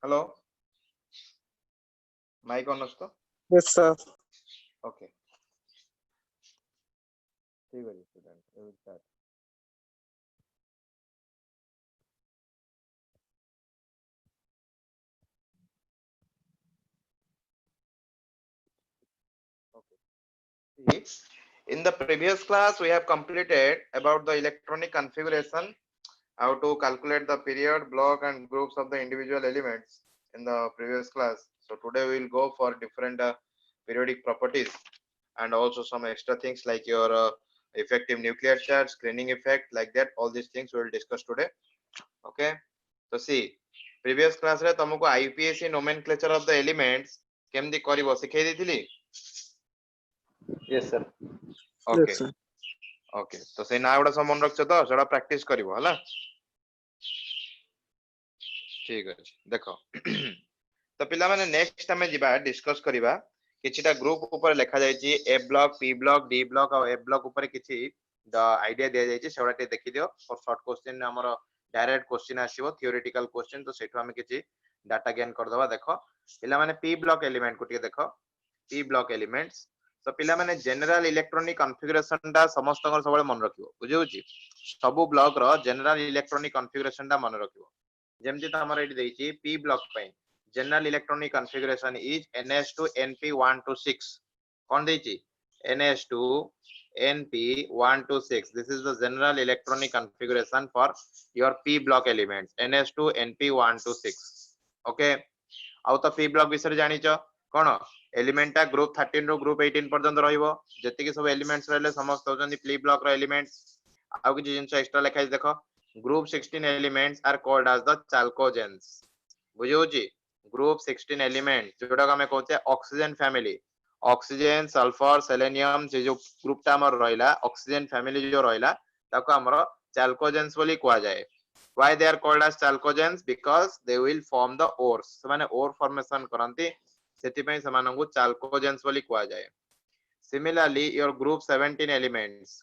Hello mike on तो Yes, sir. Okay ठीक है student we will start okay in the previous class we have completed about the electronic configuration, how to calculate the period, block and groups of the individual elements in the previous class. So today we will go for different periodic properties and also some extra things like your effective nuclear charge, screening effect, like that. All these things we will discuss today. Okay, so see previous class रे तुमको IPSC nomenclature of the elements केमदी करिवो सिखै देथिली. Yes, sir. Okay Yes, sir. Okay तो से ना गुडा सब मन रखछ तो सेडा practice करिवो हला. ठीक अछि देखो तो पिला माने नेक्स्ट हमें जिबा डिस्कस करिबा किछिटा ग्रुप ऊपर लिखा जाय छि s block p block d block और एफ ब्लॉक ऊपर किछि द आईडिया दिया जाय छि सेडा टे देखि दियो फॉर शॉर्ट क्वेश्चन हमर डायरेक्ट क्वेश्चन आसीबो थियोरेटिकल क्वेश्चन तो सेठो हमें किछि डाटा गेन कर दबा. देखो पिला माने पी ब्लॉक एलिमेंट को टे देखो पी ब्लॉक एलिमेंट्स तो पिला माने जनरल इलेक्ट्रॉनिक कॉन्फ़िगरेशन दा समस्त सबले मन रखिबो बुझियो छि सब ब्लॉक रो जनरल इलेक्ट्रॉनिक कॉन्फ़िगरेशन दा मन रखिबो जेमति त हमर एटी देछि पी ब्लॉक पय general electronic configuration is ns2 np126 कौन देछि ns2 np126. this is the general electronic configuration for your p block elements ns2 np126. okay आउ तो p block विषय जानि छ कोन एलिमेंट ता ग्रुप 13 रो ग्रुप 18 पर्यंत रहिबो जति के सब एलिमेंट्स रहले समस्त होजंदी p block रो एलिमेंट्स. आउ कि जिंस एक्स्ट्रा लिखाइ देखो group 16 elements are called as the chalcogens. बुझियो जी ग्रुप 16 एलिमेंट जोटा हमें कहते oxygen family oxygen sulphur selenium से जो ग्रुप ता हमर रहिला ऑक्सीजन फैमिली जो रहिला ताको हमर chalcogens बोली कुआ जाय. why they are called as chalcogens? because they will form the ores. माने ओर फॉर्मेशन करंती सेति पय समानंगु chalcogens बोली कुआ जाय. similarly your group 17 elements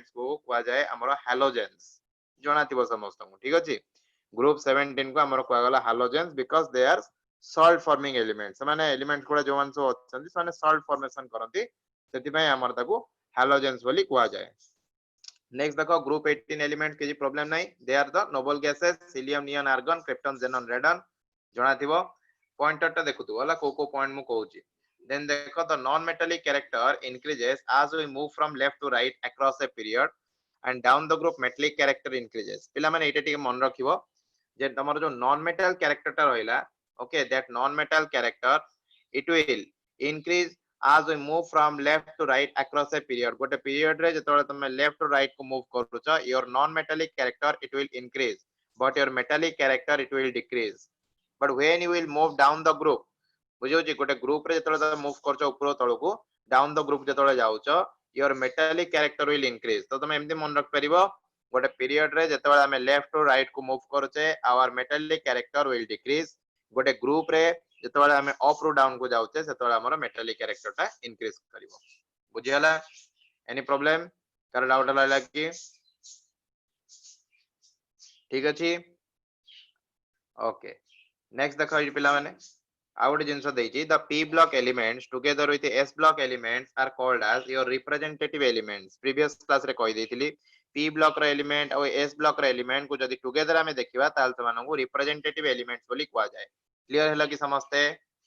को कुआ जाय हमर halogens जणातिबो समस्त को ठीक अछि. ग्रुप 17 को हमर कुआ गला halogens because they are salt forming elements. माने एलिमेंट कोडा जो मानसो अछंती माने salt formation करंती सेति पय हमर ताको halogens बोली कुआ जाय. नेक्स्ट देखो ग्रुप 18 एलिमेंट के प्रॉब्लम नाही they are the noble gases helium neon argon krypton xenon radon जणातिबो पॉइंटर ता देखुतु वाला को पॉइंट मु कहूची. then देखो the non metallic character increases as we move from left to right across a period and down the group metallic character increases. पिला माने एटा टिके मन रखिबो जे तमर जो नॉन मेटल कैरेक्टर टा रहिला okay that non metal character it will increase as we move from left to right across a period. गोटे period रे जतोले तमे लेफ्ट टू राइट को move करूछ your non metallic character it will increase but your metallic character it will decrease. but when you will move down the group बुझियो जे गोटे group रे जतोले तमे move करछ ऊपर तळको डाउन द ग्रुप जतोले जाउछ your metallic character will increase. तो तमे एमती मन रख परिबो गोटे पीरियड रे जतोले हमें लेफ्ट टू राइट को मूव करछे our metallic character will decrease. गोटे ग्रुप रे जतोले हमें अप रो डाउन को जाउछे सेतोले हमर मेटालिक कैरेक्टर ता इंक्रीज करिवो. बुझियला एनी प्रॉब्लम कर डाउट लागला कि ठीक अछि. ओके नेक्स्ट देखो ई पिला माने आउट जिंस देछि the p block elements together with the s block elements are called as your representative elements. Previous class रे कहि देथिली p block रो एलिमेंट और s block रो एलिमेंट को जदी टुगेदर हमें देखिबा ताल समान को रिप्रेजेंटेटिव एलिमेंट्स बोली कुआ जाय. क्लियर हैला कि समझते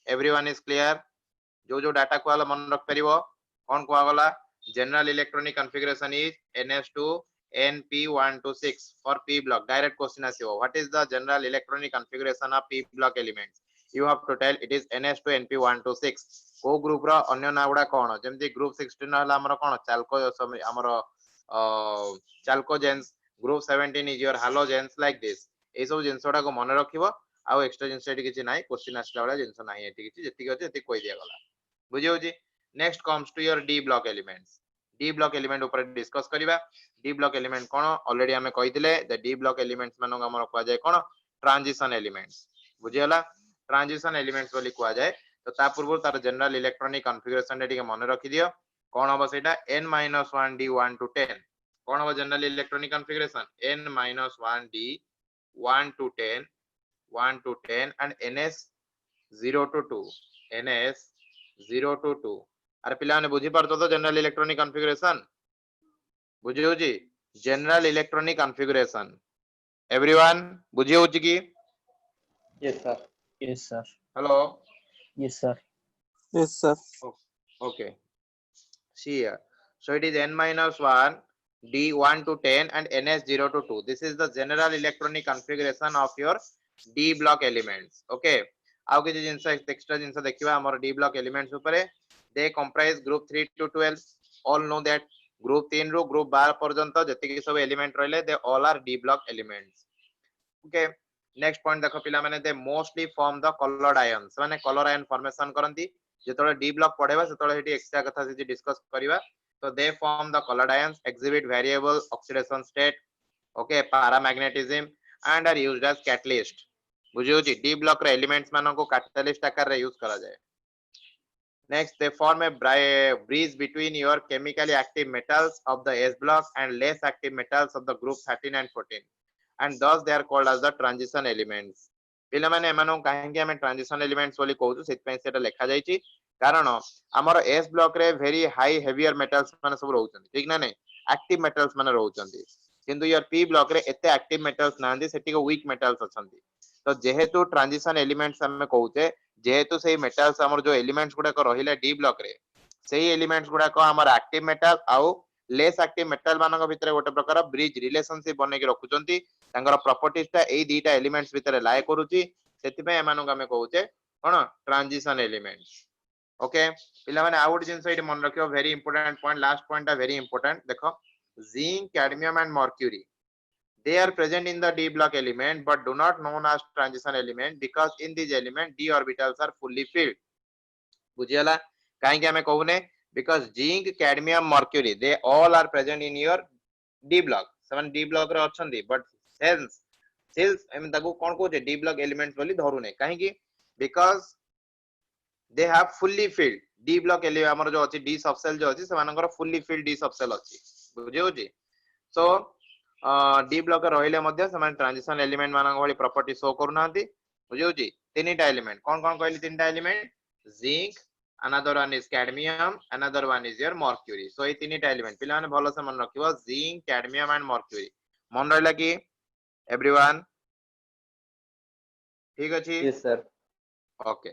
एवरीवन इज क्लियर. जो जो डाटा को वाला मन रख परिबो कोन को वाला general electronic configuration is ns2 np126 for p block. direct question आसीबो what is the general electronic configuration of p block elements. you have to tell it is ns2 np126. को ग्रुप रो अन्य ना गुडा कोन जेमति ग्रुप 16 हला हमर कोन चालको हमर chalcogens. Group 17 is your halogens like this. ए सब जिंसडा को मन रखिबो आ एक्स्ट्रा जिंस एटी किछि नाही क्वेश्चन आसला वाला जिंस नाही एटी किछि जति गछि एति कोइ दिया गला. बुझियो जी. Next comes to your d block elements. D block element ऊपर डिस्कस करिबा. डी ब्लॉक एलिमेंट कोन ऑलरेडी हमें कहिदिले द डी ब्लॉक एलिमेंट्स मानो हमर को जाय कोन ट्रांजिशन एलिमेंट्स. बुझियला ट्रांजिशन एलिमेंट्स बोली को जाय. तो ता पूर्व तार जनरल इलेक्ट्रॉनिक कॉन्फ़िगरेशन एटी के मन रखि दियो कोन हो सेटा n-1 d 1 to 10 कोन हो general electronic configuration n-1 d 1 to 10 1 to 10 and ns 0 to 2 ns 0 to 2 अरे पिला ने बुझी पारतो तो जनरल इलेक्ट्रॉनिक कॉन्फ़िगरेशन बुझी होची जनरल इलेक्ट्रॉनिक कॉन्फ़िगरेशन एवरीवन बुझी होची की Yes, sir. Yes, sir. Hello Yes, sir. Yes, sir. okay see here so it is n minus 1 d 1 to 10 and ns 0 to 2 this is the general electronic configuration of your d block elements okay आउ किछि जिंस extra जिंस देखिबा हमर d block elements ऊपर they comprise group 3 to 12 all know that group 3 row group 12 पर्यंत जति सब element रहले they all are d block elements okay next point देखो पिला माने they mostly form the colored ions माने color ion formation करंती जेतोले d block पढेबा सेतोले हेटी एक्स्ट्रा कथा से डिस्कस करिबा so they form the colored ions exhibit variable oxidation state okay paramagnetism and are used as catalyst बुझियो जी d block रे एलिमेंट्स मानको को कैटलिस्ट आकार रे यूज करा जाय next they form a bridge between your chemically active metals of the s block and less active metals of the group 13 and 14 and thus they are called as the transition elements पिला माने एमानो काहेकि हमें transition elements बोली कहउछु सेत पय सेटा लेखा जायछि कारण हमर एस ब्लॉक रे वेरी हाई हेवियर मेटल्स माने सब रहउछन ठीक ना नै एक्टिव मेटल्स माने रहउछन किंतु यार पी ब्लॉक रे एते एक्टिव मेटल्स नांदी सेटी को वीक मेटल्स अछंती तो जेहेतु ट्रांजिशन एलिमेंट्स हमें कहउचे जेहेतु सेही मेटल्स हमर जो एलिमेंट्स गुडा को रहिला डी ब्लॉक रे सेही एलिमेंट्स गुडा को हमर एक्टिव मेटल आउ लेस एक्टिव मेटल मानक भितरे गोटे प्रकार ब्रिज रिलेशनशिप बने के रखुचंती तांगर प्रॉपर्टीज ता एई दीटा एलिमेंट्स भितरे लाय करूची सेति पे एमानक हमें कहउचे कोन ट्रांजिशन एलिमेंट्स ओके पिला माने आउट जिंस एटी मन रखियो very important point last point आ वेरी इंपोर्टेंट देखो zinc cadmium and mercury they are present in the d block element but do not known as transition element because in this element d orbitals are fully filled बुझियला काहे कि हमें कहूने because zinc cadmium mercury they all are present in your d block seven d block रे अछंती but cells हम ताको कोन कहूचे d block elements बोली धरु नै काहे कि because they have fully filled d block element हमर जो अछि d subcell जो अछि से मानकर fully filled d subcell अछि बुझियो जी so डी ब्लॉक रहिले मध्ये समान ट्रांजिशन एलिमेंट मानक भली प्रॉपर्टी शो करूनांती बुझियो जी तीनटा एलिमेंट कोन कोन कहली तीनटा element zinc another one is cadmium another one is your mercury so ए तीनटा एलिमेंट पिला माने भलो से मन रखिबो जिंक कैडमियम एंड मर्क्यूरी मन रहला कि एवरीवन ठीक अछि Yes, sir. Okay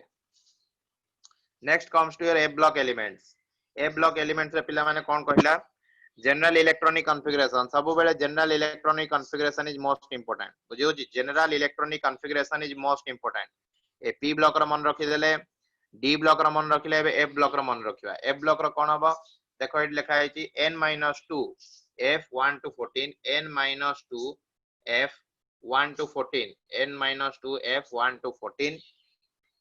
next comes to your f block elements रे पिला माने कोन कहला general electronic configuration सब बेले general electronic configuration is most important बुझियो जी general electronic configuration is most important A p block र मन रखि देले d block र मन रखिले एबे f block र मन रखिबा f block र कोन हबो देखो एट लिखा है n-2 f1 to 14 n-2 f1 to 14 n-2 f1 to 14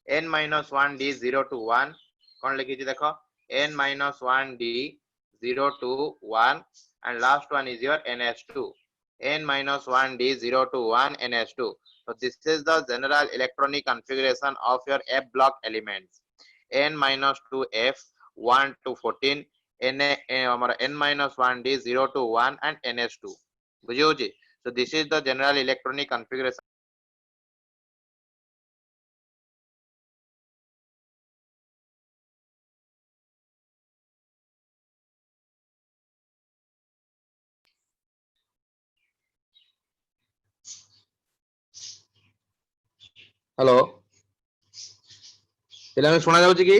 n-1 d 0 to 1 कोन लिखि छी देखो n-1 d 0 to 1 and last one is your ns2 n-1 d 0 to 1 ns2 so this is the general electronic configuration of your f block elements n-2 f 1 to 14 n-1 d 0 to 1 and ns2 बुझियो जी so this is the general electronic configuration hello पिला में सुना जाउची की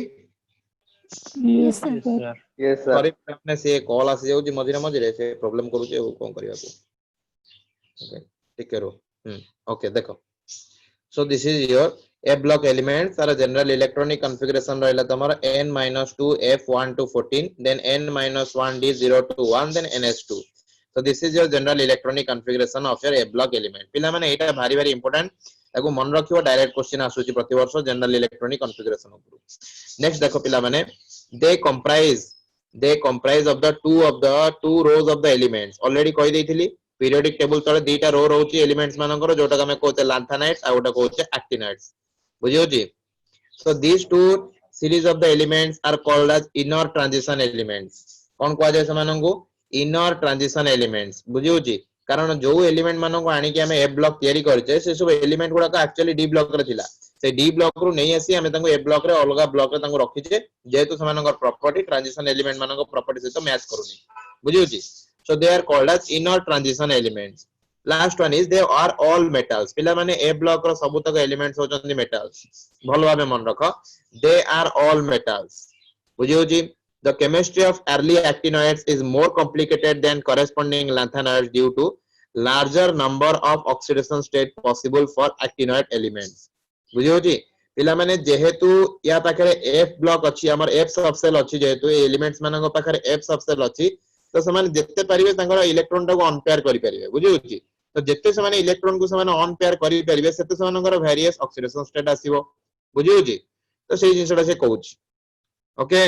Yes, sir. Yes, sir. Sorry अपने से call आसी जाउची मझिरे मझिरे से प्रॉब्लम करूची अब कोन करिया को ओके ठीक करो ओके देखो so this is your f block elements are a general electronic configuration रहला तमरा n-2 f1 to 14 then n-1 d 0 to 1 then ns2 so this is your general electronic configuration of your f block element पिला माने एटा भारी भारी important ताको मन रखियो direct question आसुची प्रति वर्ष जनरल इलेक्ट्रॉनिक कॉन्फ़िगरेशन ऊपर नेक्स्ट देखो पिला माने they comprise of the two rows of the elements already कहि देथिली periodic table तळे दीटा रो रहउची एलिमेंट्स मानकर जोटा हमें कहते lanthanides आ ओटा कहते actinides बुझियो जी so these two series of the elements are called as inner transition elements कोन कहै छै समानंगु inner transition elements बुझियो जी कारण जो एलिमेंट मानको आनी कि हमें ए ब्लॉक तयारी करछे से सब एलिमेंट गुडा का एक्चुअली डी ब्लॉक रे थिला से डी ब्लॉक रु नै आसी हमें तांको ए ब्लॉक रे अलगा ब्लॉक रे तांको रखिछे जेहेतु समानकर प्रॉपर्टी ट्रांजिशन एलिमेंट मानको प्रॉपर्टी से तो मैच करूनी बुझियोची so they are called as inner transition elements last one is they are all metals पिला माने ए ब्लॉक रो सब तक एलिमेंट्स होचंदी मेटल्स भलो भाबे मन रखो दे आर ऑल मेटल्स बुझियोची the chemistry of early actinoids is more complicated than corresponding lanthanoids due to larger number of oxidation state possible for actinoid elements बुझियोची पिला माने जेहेतु या पाखरे F ब्लॉक अछि हमर F सबसेल अछि जेहेतु ए एलिमेंट्स मानक पाखरे F सबसेल अछि तो समान जेते परिबे तांकर इलेक्ट्रॉन को अनपेयर करि परिबे बुझियोची तो जेते समान इलेक्ट्रॉन को समान अनपेयर करि परिबे सेते समानकर वेरियस ऑक्सीडेशन स्टेट आसीबो बुझियोची तो सेही जिंसटा से कहूची okay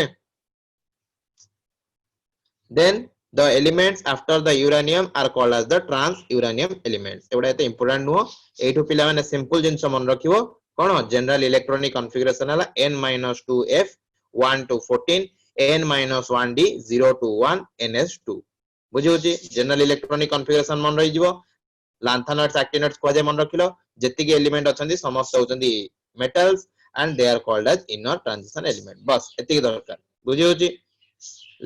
then the elements after the uranium are called as the trans uranium elements एवडा एते इंपोर्टेंट नो एठो पिला माने सिंपल जिंस मन रखिवो कोन जनरल इलेक्ट्रॉनिक कॉन्फ़िगरेशन हला n-2f 1 to 14 n-1d 0 to 1 ns2 बुझियोची जनरल इलेक्ट्रॉनिक कॉन्फ़िगरेशन मन रहि जिवो लैंथेनॉइड्स एक्टिनॉइड्स को जे मन रखिलो जेतिके एलिमेंट अछंदी समस्त होचंदी metals and they are called as inner transition element बस एतिके दरकार बुझियोची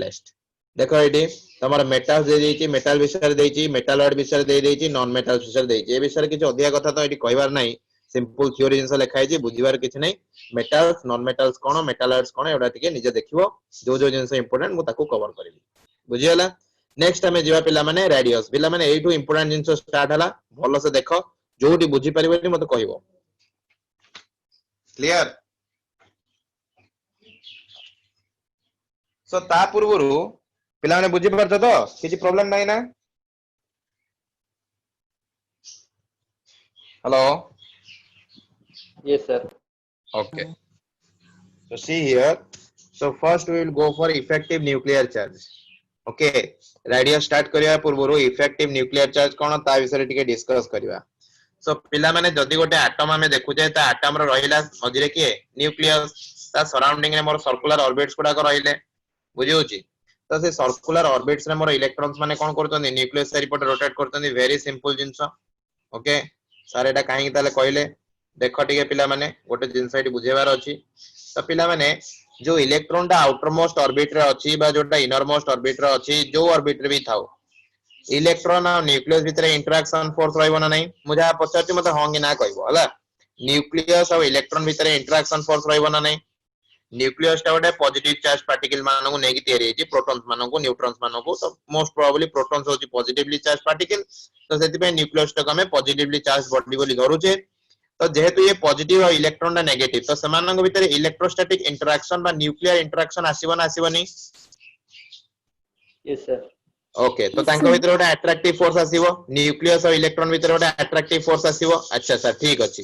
लेस्ट देखो एडी तमर मेटल्स दे देची मेटल विषय देची मेटालॉइड विषय दे देची नॉन मेटल विषय देची ए विषय किछ अधिया कथा तो एडी कहबार नाही सिंपल थ्योरी जिंस लिखाई छी बुझिबार किछ नाही मेटल्स नॉन मेटल्स कोन मेटालॉइड्स कोन एडा टिके निजे देखिवो जो जो जिंस इंपोर्टेंट मु ताको कवर करबी बुझियला नेक्स्ट हमें जीवा पिला माने रेडियस पिला माने एठू इंपोर्टेंट जिंस स्टार्ट हला भलो से देखो जोटी बुझी परिबेनी मते कहिवो क्लियर सो ता पूर्वरु पिला माने बुझी परछ तो किछि प्रॉब्लम नाही ना hello Yes, sir. okay so see here so first we will go for effective nuclear charge okay radius start करिया पूर्वरु effective nuclear charge कोन ता विषय टिके डिस्कस करिवा सो पिला माने जदी गोटे एटम हमें देखु जे ता एटम रो रहिला मझिरे के न्यूक्लियस ता सराउंडिंग रे मोर सर्कुलर ऑर्बिट्स गुडा को रहिले बुझियोची तो से सर्कुलर ऑर्बिट्स रे मोर इलेक्ट्रॉन्स माने कोन करतोनी न्यूक्लियस साइड रोटेट करतोनी very simple things okay sir एटा काहे ताले कहले देखो टिके पिला माने गोटे जिंस एटी बुझेबार अछि तो पिला माने जो इलेक्ट्रॉन ता आउटर मोस्ट ऑर्बिट रे अछि बा जोटा इनर मोस्ट ऑर्बिट रे अछि जो ऑर्बिट रे भी थाओ इलेक्ट्रॉन और न्यूक्लियस भितरे इंटरेक्शन फोर्स रहइबो ना नहीं मुझे पछाती मते होंगी ना कहबो हला न्यूक्लियस और इलेक्ट्रॉन भितरे इंटरेक्शन फोर्स रहइबो ना नहीं न्यूक्लियस टा गोटे पॉजिटिव चार्ज पार्टिकल मानन को नेगी तयारी हेची प्रोटॉन्स मानन को न्यूट्रॉन्स मानन को तो मोस्ट प्रोबेबली प्रोटॉन्स होची पॉजिटिवली चार्ज पार्टिकल तो सेति पे न्यूक्लियस टा हमें पॉजिटिवली चार्ज बॉडी बोली धरुचे तो जेहेतु ये पॉजिटिव और इलेक्ट्रॉन टा नेगेटिव तो समानन को भितरे इलेक्ट्रोस्टैटिक इंटरेक्शन बा न्यूक्लियर इंटरेक्शन आसीबो ना आसीबोनी Yes, sir. ओके तो तांको भितर गोटे अट्रैक्टिव फोर्स आसीबो न्यूक्लियस और इलेक्ट्रॉन भितर गोटे अट्रैक्टिव फोर्स आसीबो अच्छा सर ठीक अछि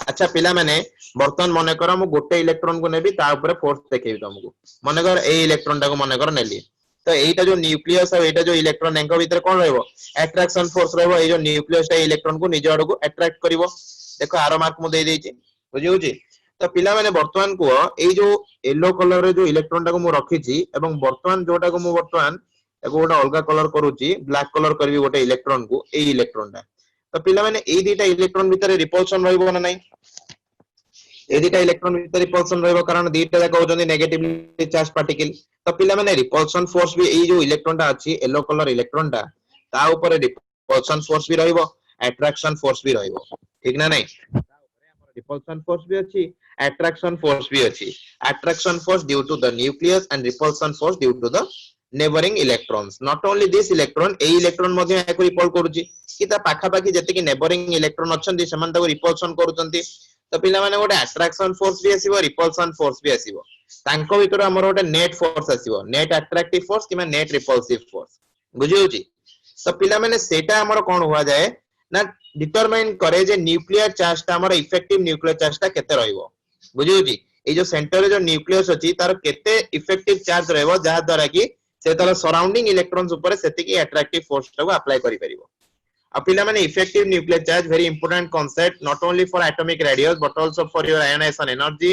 अच्छा पिला माने वर्तमान मने कर मु गोटे इलेक्ट्रॉन को नेबी ता ऊपर फोर्स देखेबी तुमको मने कर ए इलेक्ट्रॉन टा को मने कर नेली तो एटा जो न्यूक्लियस और एटा जो इलेक्ट्रॉन एंको भितर कोन रहबो अट्रैक्शन फोर्स रहबो ए जो न्यूक्लियस टा इलेक्ट्रॉन को निज आड़ को अट्रैक्ट करिवो देखो आरो मार्क मु दे देछि बुझि होछि तो पिला माने वर्तमान को ए जो येलो कलर रे जो इलेक्ट्रॉन टा को मु रखी छी एवं वर्तमान जोटा को मु वर्तमान एको गोटा अलगा कलर करूची ब्लैक कलर करबी गोटे इलेक्ट्रॉन को ए इलेक्ट्रॉन टा तो पिला माने ए दीटा इलेक्ट्रॉन भितर रिपल्शन रहइबो ना नहीं ए दीटा इलेक्ट्रॉन भितर रिपल्शन रहइबो कारण दीटा जाक होचंदी नेगेटिवली चार्ज पार्टिकल तो पिला माने रिपल्शन फोर्स भी ए जो इलेक्ट्रॉन टा अछि येलो कलर इलेक्ट्रॉन टा ता ऊपर रिपल्शन फोर्स भी रहइबो अट्रैक्शन फोर्स भी रहइबो ठीक ना नहीं ता ऊपर हमर रिपल्शन फोर्स भी अछि अट्रैक्शन फोर्स भी अछि attraction force due to the nucleus and repulsion force due to the neighboring electrons not only this electron a electron मध्ये एको रिपल करूची कि ता पाखा पाखी जति कि neighboring electron अछंती समान ताको रिपल्शन करूचंती तो पिला माने गोटे अट्रैक्शन फोर्स भी आसीबो रिपल्शन फोर्स भी आसीबो तांको भितर हमर गोटे नेट फोर्स आसीबो नेट अट्रैक्टिव फोर्स कि नेट रिपल्सिव फोर्स बुझि होची तो पिला माने सेटा हमर कोन हुआ जाय ना डिटरमाइन करे जे न्यूक्लियर चार्ज ता हमर इफेक्टिव न्यूक्लियर चार्ज ता केते रहइबो बुझि होची ए जो सेंटर रे जो न्यूक्लियस अछि तार केते इफेक्टिव चार्ज रहइबो जहा द्वारा कि से तार सराउंडिंग इलेक्ट्रॉन्स ऊपर सेति की अट्रैक्टिव फोर्स को अप्लाई करि परिबो अब पिला माने effective nuclear charge very important concept not only for atomic radius but also for your ionisation energy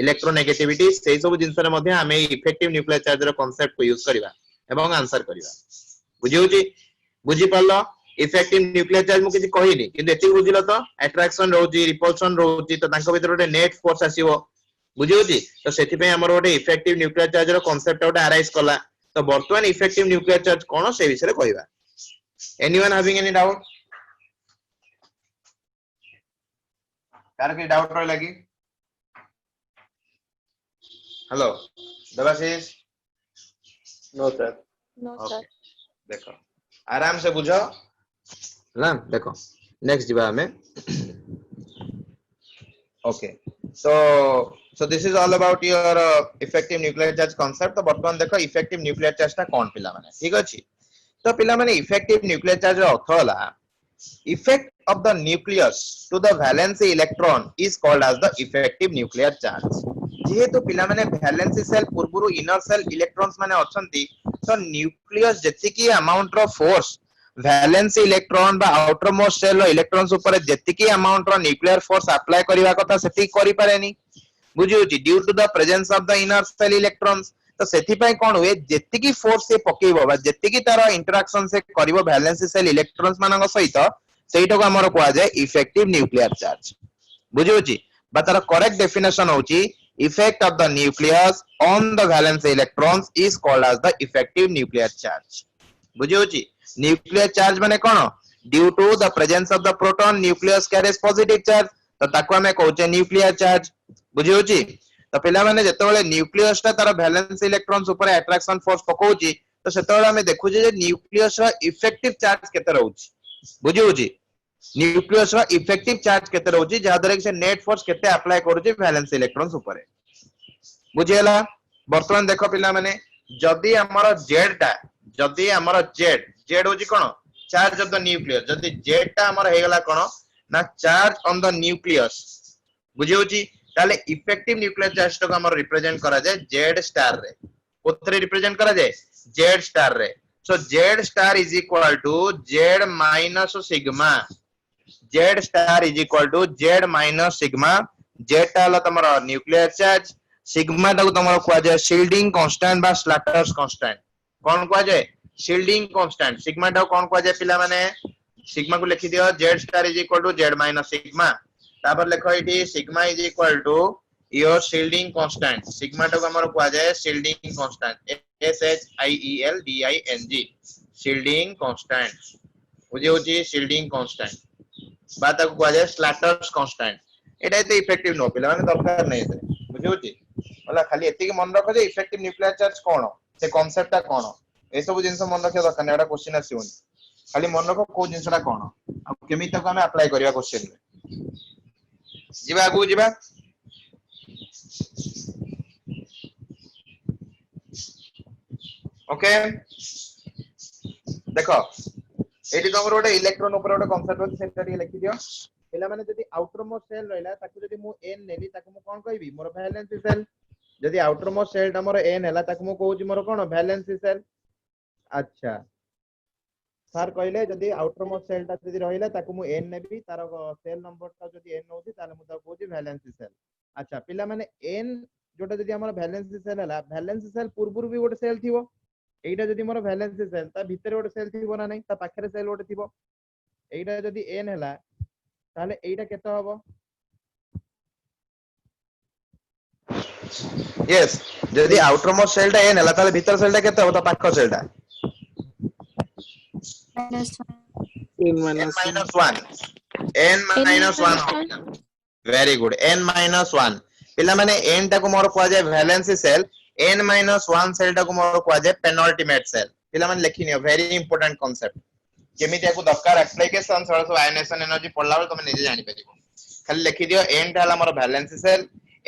electronegativity से सब जिंस रे मध्ये हमें इफेक्टिव न्यूक्लियर चार्ज रो कांसेप्ट को यूज करबा एवं आंसर करबा बुझि होची बुझि पल्लो इफेक्टिव न्यूक्लियर चार्ज मु किछि कहिनी किंतु एति बुझिलो तो अट्रैक्शन रहउची रिपल्शन रहउची तो तांको भीतर गोटे नेट फोर्स आसीबो बुझियोची तो सेति पे हमर गोटे इफेक्टिव न्यूक्लियर चार्ज रो कांसेप्ट गोटे अराइज कला तो वर्तमान इफेक्टिव न्यूक्लियर चार्ज कोन से विषय रे कहिबा एनीवन हैविंग एनी डाउट कार के डाउट रह लगी hello Debashish no sir. No okay sir. देखो आराम से बुझो ना देखो नेक्स्ट जीवा हमें okay so this is all about your effective nuclear charge concept तो वर्तमान देखो इफेक्टिव न्यूक्लियर चार्ज ता कोन पिला माने ठीक अछि तो पिला माने इफेक्टिव न्यूक्लियर चार्ज रो अर्थ होला effect of the nucleus to the valence electron is called as the effective nuclear charge जेहेतु पिला माने वैलेंसी सेल पूर्वरु इनर सेल इलेक्ट्रॉन्स माने अछंती तो न्यूक्लियस जेतिकी अमाउंट रो फोर्स वैलेंसी इलेक्ट्रॉन बा आउटर मोस्ट सेल रो इलेक्ट्रॉन्स ऊपर जेतिकी अमाउंट रो न्यूक्लियर फोर्स अप्लाई करिवा कथा सेति करि पारेनी बुझियोची due to the presence of the inner shell electrons तो सेति पय कोन हुए जेतिकी फोर्स से पकेइबो बा जेतिकी तार इंटरेक्शन से करिवो वैलेंसी सेल इलेक्ट्रॉन्स मानक सहित सेइटो को हमर कोआ जाय इफेक्टिव न्यूक्लियर चार्ज बुझियोची बा तार करेक्ट डेफिनेशन होची effect of the nucleus on the valence electrons is called as the effective nuclear charge बुझियोची nuclear charge माने कोन due to the presence of the proton nucleus carries positive charge तो ताको हमें कहउचे nuclear charge बुझियोची तो पिला माने जेतेबेले nucleus ता तार valence electrons ऊपर अट्रैक्शन फोर्स पकोउची तो सेतेबेले हमें देखु जे न्यूक्लियस रा इफेक्टिव चार्ज केते रहउची बुझियोची न्यूक्लियस रा इफेक्टिव चार्ज केते रहउची जहा द्वारा से नेट फोर्स केते अप्लाई करूची वैलेंस इलेक्ट्रॉन्स ऊपर बुझियला वर्तमान देखो पिला माने जदी हमर जेड होची कोन चार्ज ऑफ द न्यूक्लियस जदी जेड ता हमर हेगला कोन ना चार्ज ऑन द न्यूक्लियस बुझियोची ताले इफेक्टिव न्यूक्लियर चार्ज तो हमर रिप्रेजेंट करा जाय जेड स्टार रे कोथरे रिप्रेजेंट करा जाय जेड स्टार रे so z star is equal to z minus sigma z star is equal to z minus sigma z ता तमरो न्यूक्लियर चार्ज सिग्मा ता तमरो कोआ जाय शील्डिंग कांस्टेंट बा स्लैटर्स कांस्टेंट कोन कोआ जाय शील्डिंग कांस्टेंट सिग्मा ता कोन कोआ जाय पिला माने सिग्मा को लिखि दियो z star is equal to z minus sigma तापर लिखो इटी sigma is equal to your shielding constant sigma ता हमरो कोआ जाय shielding constant S H I E L D I N G shielding constant बुझे होची शील्डिंग कांस्टेंट बात को कोआ जाय स्लैटर्स कांस्टेंट एटा तो इफेक्टिव नो पिला माने दरकार नै एते बुझे होची होला खाली एति के मन रखो जे इफेक्टिव न्यूक्लियर चार्ज कोन से कांसेप्ट ता कोन ए सब जिंस मन रखे दरकार नै एटा क्वेश्चन आसीउन खाली मन रखो को जिंसटा कोन आ केमि तक हमें अप्लाई करिया क्वेश्चन में जीवा आगु जीवा ओके देखो एटी तमरो गोटे इलेक्ट्रॉन ऊपर गोटे कांसेप्ट होची सेटा टी लिखि दियो पिला माने जदी आउटर मोस्ट सेल रहला ताकू जदी मु n नेली ताकू मु कोन कहबी मोर वैलेंसी सेल जदी आउटर मोस्ट सेल ता मोर n हला ताकू मु कहूची मोर कोन वैलेंसी सेल अच्छा सर कहले जदी आउटर मोस्ट सेल ता जदी रहिला ताकू मु n नेबी तार सेल नंबर ता जदी n होची ताले मु ता कहूची वैलेंसी सेल अच्छा पिला माने n जोटा जदी हमर वैलेंसी सेल हला वैलेंसी सेल पूर्वरु भी गोटे सेल थिवो एइटा जदी मोर वैलेंसी सेल ता भीतर गोटे सेल थिवो ना नै ता पाखरे सेल गोटे थिवो एइटा जदी n हला ताले एइटा केते होबो यस जदी आउटर मोस्ट सेल ता n हला ताले भीतर सेल ता केते होबो ता पाखर सेल ता n minus 1 n minus 1 very good n minus 1 पिला माने n टा को मोर कोआ जाय valency shell n minus 1 shell टा को मोर कोआ जाय पेनल्टीमेट सेल पिला माने लिखिनियो वेरी इंपोर्टेंट कांसेप्ट केमिति को दरकार एप्लीकेशन सब आयनेशन एनर्जी पढ़ला बेल तुम निजे जानि परिबो खाली लिखि दियो n टा हला मोर वैलेंसी सेल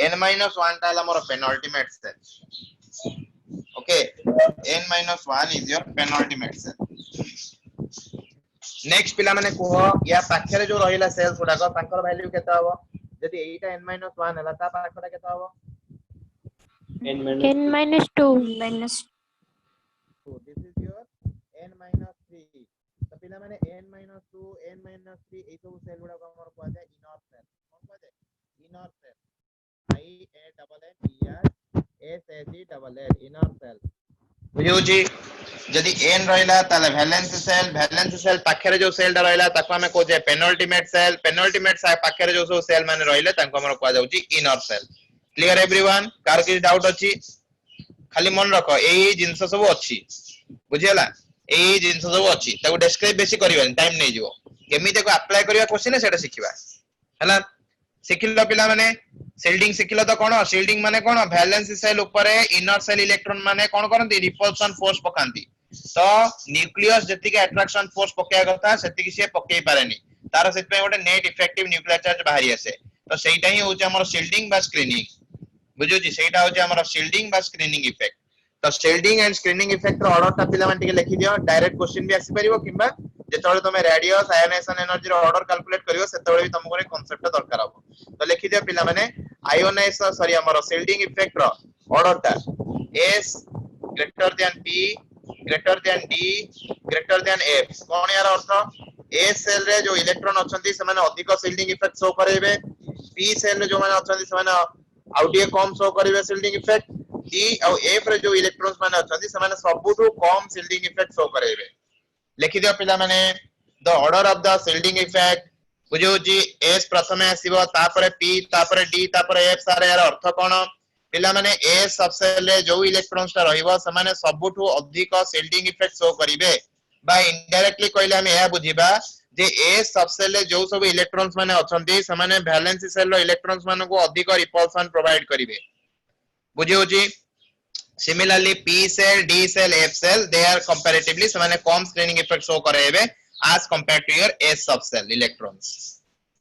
n minus 1 टा हला मोर penultimate shell okay n minus 1 is your penultimate shell next पिला माने कोह या पाखरे जो रहिला सेल्स गुडा को तांकर वैल्यू केता हबो जदी एटा n minus 1 हला ता पाखरा केता हबो n minus 2 minus so this is your n minus 3 तो पिला माने n minus 2 n minus 3 ए सब सेल गुडा को हमर कोआ जाय इनर सेल कोन कोआ जाय inner shell i a double n e r s h e double l inner shell बुझियो जी जदि n रहिला ताले वैलेंस सेल पाखरे जो सेल रहिला ताको हमें कोजे पेनल्टीमेट सेल पाखरे जो सब सेल माने रहिले ताको हमर को जाउची इनर सेल क्लियर एवरीवन कार की डाउट अछि खाली मन रखो एई जिंस सब अछि बुझियला एई जिंस सब अछि ताको डिस्क्राइब बेसी करबा टाइम नै जिवो केमी ताको अप्लाई करबा क्वेश्चन सेटा सिखिबा हला सिखिलो पिला माने शिल्डिंग सिखिलो तो कोन शिल्डिंग माने कोन वैलेंस सेल ऊपर इनर सेल इलेक्ट्रॉन माने कोन करंती रिपल्सन फोर्स पकांती तो न्यूक्लियस जति के अट्रैक्शन फोर्स पकेया कथा सेति कि से पकेई पारेनी तार सेति पे गोटे नेट इफेक्टिव न्यूक्लियर चार्ज बाहरी आसे तो सेटा ही होचे हमर शिल्डिंग बा स्क्रीनिंग बुझो जी सेटा होचे हमर शिल्डिंग बा स्क्रीनिंग इफेक्ट तो शिल्डिंग एंड स्क्रीनिंग इफेक्ट रो ऑर्डर ता पिला माने लिखि दियो डायरेक्ट क्वेश्चन भी आसी परिबो किबा जेतोले तुमे रेडियस आयोनाइजेशन एनर्जी रो ऑर्डर कैलकुलेट करियो सेतोले भी तुमको एक कांसेप्ट दरकार हो तो लिखि दियो पिला माने आयोनाइजेशन सॉरी हमर शिल्डिंग इफेक्ट रो ऑर्डर ता S greater than P greater than D greater than F कोन यार अर्थ A सेल रे जो इलेक्ट्रॉन अछंती से माने अधिक शिल्डिंग इफेक्ट शो करेबे P सेल रे जो माने अछंती से माने आउटिए कम शो करेबे शिल्डिंग इफेक्ट D और F रे जो इलेक्ट्रॉन्स माने अछंती से माने सबुठु कम शिल्डिंग इफेक्ट शो करेबे लिखि दियो पिला माने the order of the shielding effect बुझो जी S प्रथमे आसीबो तापरे P तापरे D तापरे F सारे यार अर्थ कोन पिला माने A सबसेल रे जो इलेक्ट्रॉन्स ता रहिबो से माने सबुठु अधिक शिल्डिंग इफेक्ट शो करिवे बा इनडायरेक्टली कहले हम या बुझिबा जे A सबसेल रे जो सब इलेक्ट्रॉन्स माने अछंती से माने वैलेंस सेल रो इलेक्ट्रॉन्स माने को अधिक रिपल्सन प्रोवाइड करिवे बुझियो जी Similarly, P cell, D cell, F cell, they are comparatively ସେମାନେ କମ screening effect show କରାଇବେ as compared to your S subcell electrons.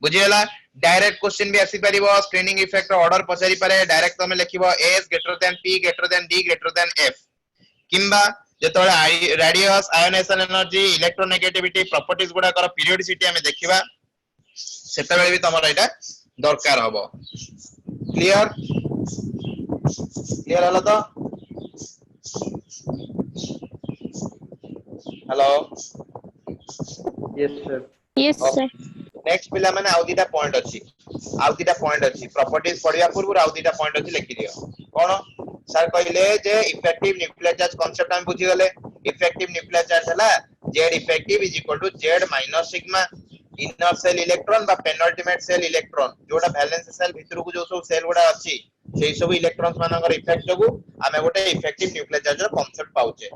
बुझियला डायरेक्ट क्वेश्चन भी आसी परिबो स्क्रीनिंग इफेक्ट रो ऑर्डर पचारि पारे डायरेक्ट तमे लिखिबो S greater than P greater than D greater than F किंबा जेतोले radius ionization energy electronegativity properties गुडा कर पीरियोडिसिटी हमें देखिबा सेतबेले भी तमरा एटा दरकार हबो क्लियर क्लियर हला तो hello Yes, sir. Yes, sir. Next पिला माने आउदीटा पॉइंट अछि प्रॉपर्टीज पढिया पूर्व आउदीटा पॉइंट अछि लिखि दियो कोन सर कहले जे इफेक्टिव न्यूक्लियर चार्ज कांसेप्ट हम बुझी गले इफेक्टिव न्यूक्लियर चार्ज हला z effective is equal to z minus sigma inner shell electron बा पेनल्टीमेट सेल इलेक्ट्रॉन जोटा वैलेंस सेल भितर को जो सब सेल गुडा अछि सेई सब इलेक्ट्रॉन्स मानकर इफेक्ट जगु आमे गोटे इफेक्टिव न्यूक्लियर चार्ज रो कांसेप्ट पाउचे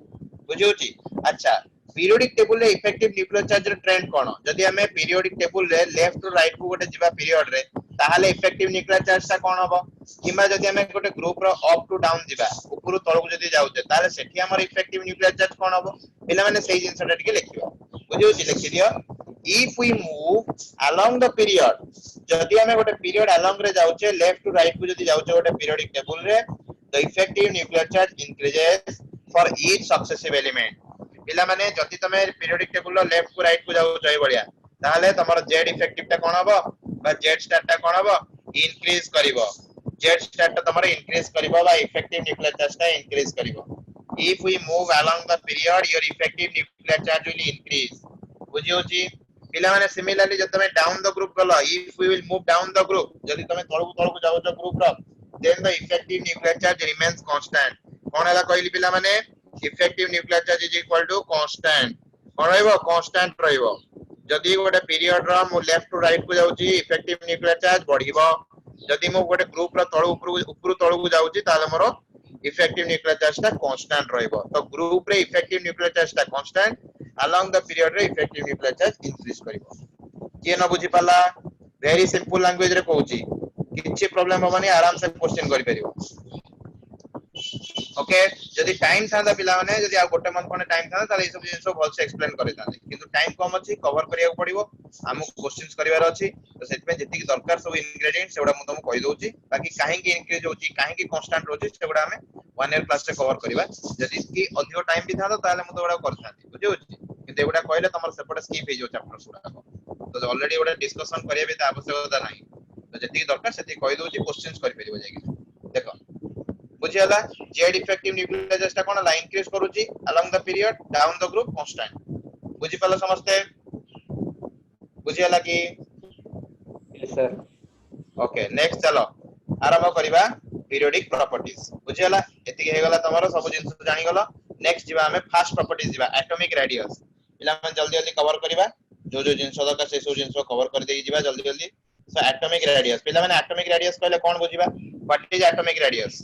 बुझियोची अच्छा पीरियोडिक टेबल रे इफेक्टिव न्यूक्लियर चार्ज रो ट्रेंड कोन जदी हमें पीरियोडिक टेबल रे लेफ्ट टू राइट को गोटे जिबा पीरियड रे ताहाले इफेक्टिव न्यूक्लियर चार्ज ता कोन हबो किमा जदी हमें गोटे ग्रुप रो अप टू डाउन जिबा ऊपर तळ को जदी जाउते ताले सेठी हमर इफेक्टिव न्यूक्लियर चार्ज कोन हबो पिला माने सेही जिंसटा टिके लिखिबो बुझियोची लिखि दियो if we move along the period जदी हमें गोटे पीरियड along रे जाउचे लेफ्ट टू राइट को जदी जाउचे गोटे पीरियोडिक टेबल रे the effective nuclear charge increases for each successive element पिला माने जदी तमे पीरियोडिक टेबल रो लेफ्ट को राइट को जाउ जय बढिया ताहाले तमरो z इफेक्टिव ता कोन हबो बा z स्टार ता कोन हबो इंक्रीज करिवो z स्टार ता तमरो इंक्रीज करिवो बा इफेक्टिव न्यूक्लियर चार्ज ता increase करिवो if we move along the period your effective nuclear charge will increase बुझियो जी पिला माने सिमिलरली जब तमे डाउन द ग्रुप गलो if we will move down the group जदी तमे तळकु तळकु जाउ छ ग्रुप रो then the effective nuclear charge remains constant कोन हला कहली पिला माने effective nuclear charge is equal to constant cone रहइबो constant रहइबो जदी गोटे पीरियड रो मु लेफ्ट टू राइट को जाउ छी effective nuclear charge बढ़िबो जदी मु गोटे ग्रुप रो तळ ऊपर तळकु जाउ छी ताले मोर effective nuclear charge ता constant रहइबो तो ग्रुप रे effective nuclear charge ता constant along the period रे effective nuclear charge increase करिवो के न बुझी पाला वेरी सिंपल लैंग्वेज रे कहूची किछि प्रॉब्लम होबनी आराम से क्वेश्चन करि परिवो ओके जदी टाइम थांदा पिला माने जदी आ गोटे मंथ कोने टाइम थांदा ताले ई सब जिंस भल से एक्सप्लेन करि तांदे किंतु टाइम कम अछि कवर करिया पड़िवो हमु क्वेश्चंस करिवार अछि तो सेति में जति दरकार सब इंग्रेडिएंट सेउडा मु तुमको कहि दोउची बाकी काहे की इंक्रीज होची काहे की कांस्टेंट होची सेउडा हमें 1 ईयर क्लास से कवर करिवा जदी की अधिक टाइम भी थांदा ताले मु तोडा करथांती बुझियोची किंतु एगुडा कहले तमर सेपटे स्किप हे जो चैप्टर सुडा तो ऑलरेडी ओडा डिस्कशन करिया भी आवश्यकता नाही तो जति दरकार सेति कहि दोउची क्वेश्चंस करि परिबो जाई देखो बुझियाला z इफेक्टिव न्यूक्लियर चार्ज ता कोन ला इंक्रीज करूची along the period down the group constant बुझि पाला समझते बुझियाला की Yes, sir. ओके नेक्स्ट चलो आरंभ करिबा पीरियोडिक प्रॉपर्टीज बुझियाला एति हे गला तमरो सब जिंस जानि गलो नेक्स्ट जीवा हमें फास्ट प्रॉपर्टीज जीवा एटॉमिक रेडियस पिला हम जल्दी जल्दी कवर करिबा जो जो जिंस दरकार से सब जिंस कवर कर देई जीवा जल्दी जल्दी सो एटॉमिक रेडियस पिला माने एटॉमिक रेडियस कहले कोन बुझिबा व्हाट इज एटॉमिक रेडियस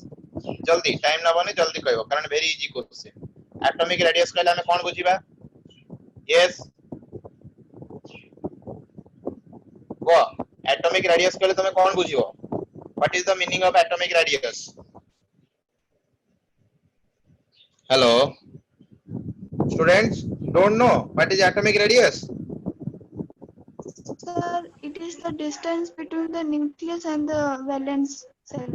जल्दी टाइम नबने जल्दी कहबो कारण very easy question atomic radius कहले हमें कोन बुझिबा यस वो एटॉमिक रेडियस कहले तमे कोन बुझिबो what is the meaning of atomic radius hello students don't know what is atomic radius Sir, it is the distance between the nucleus and the valence cell.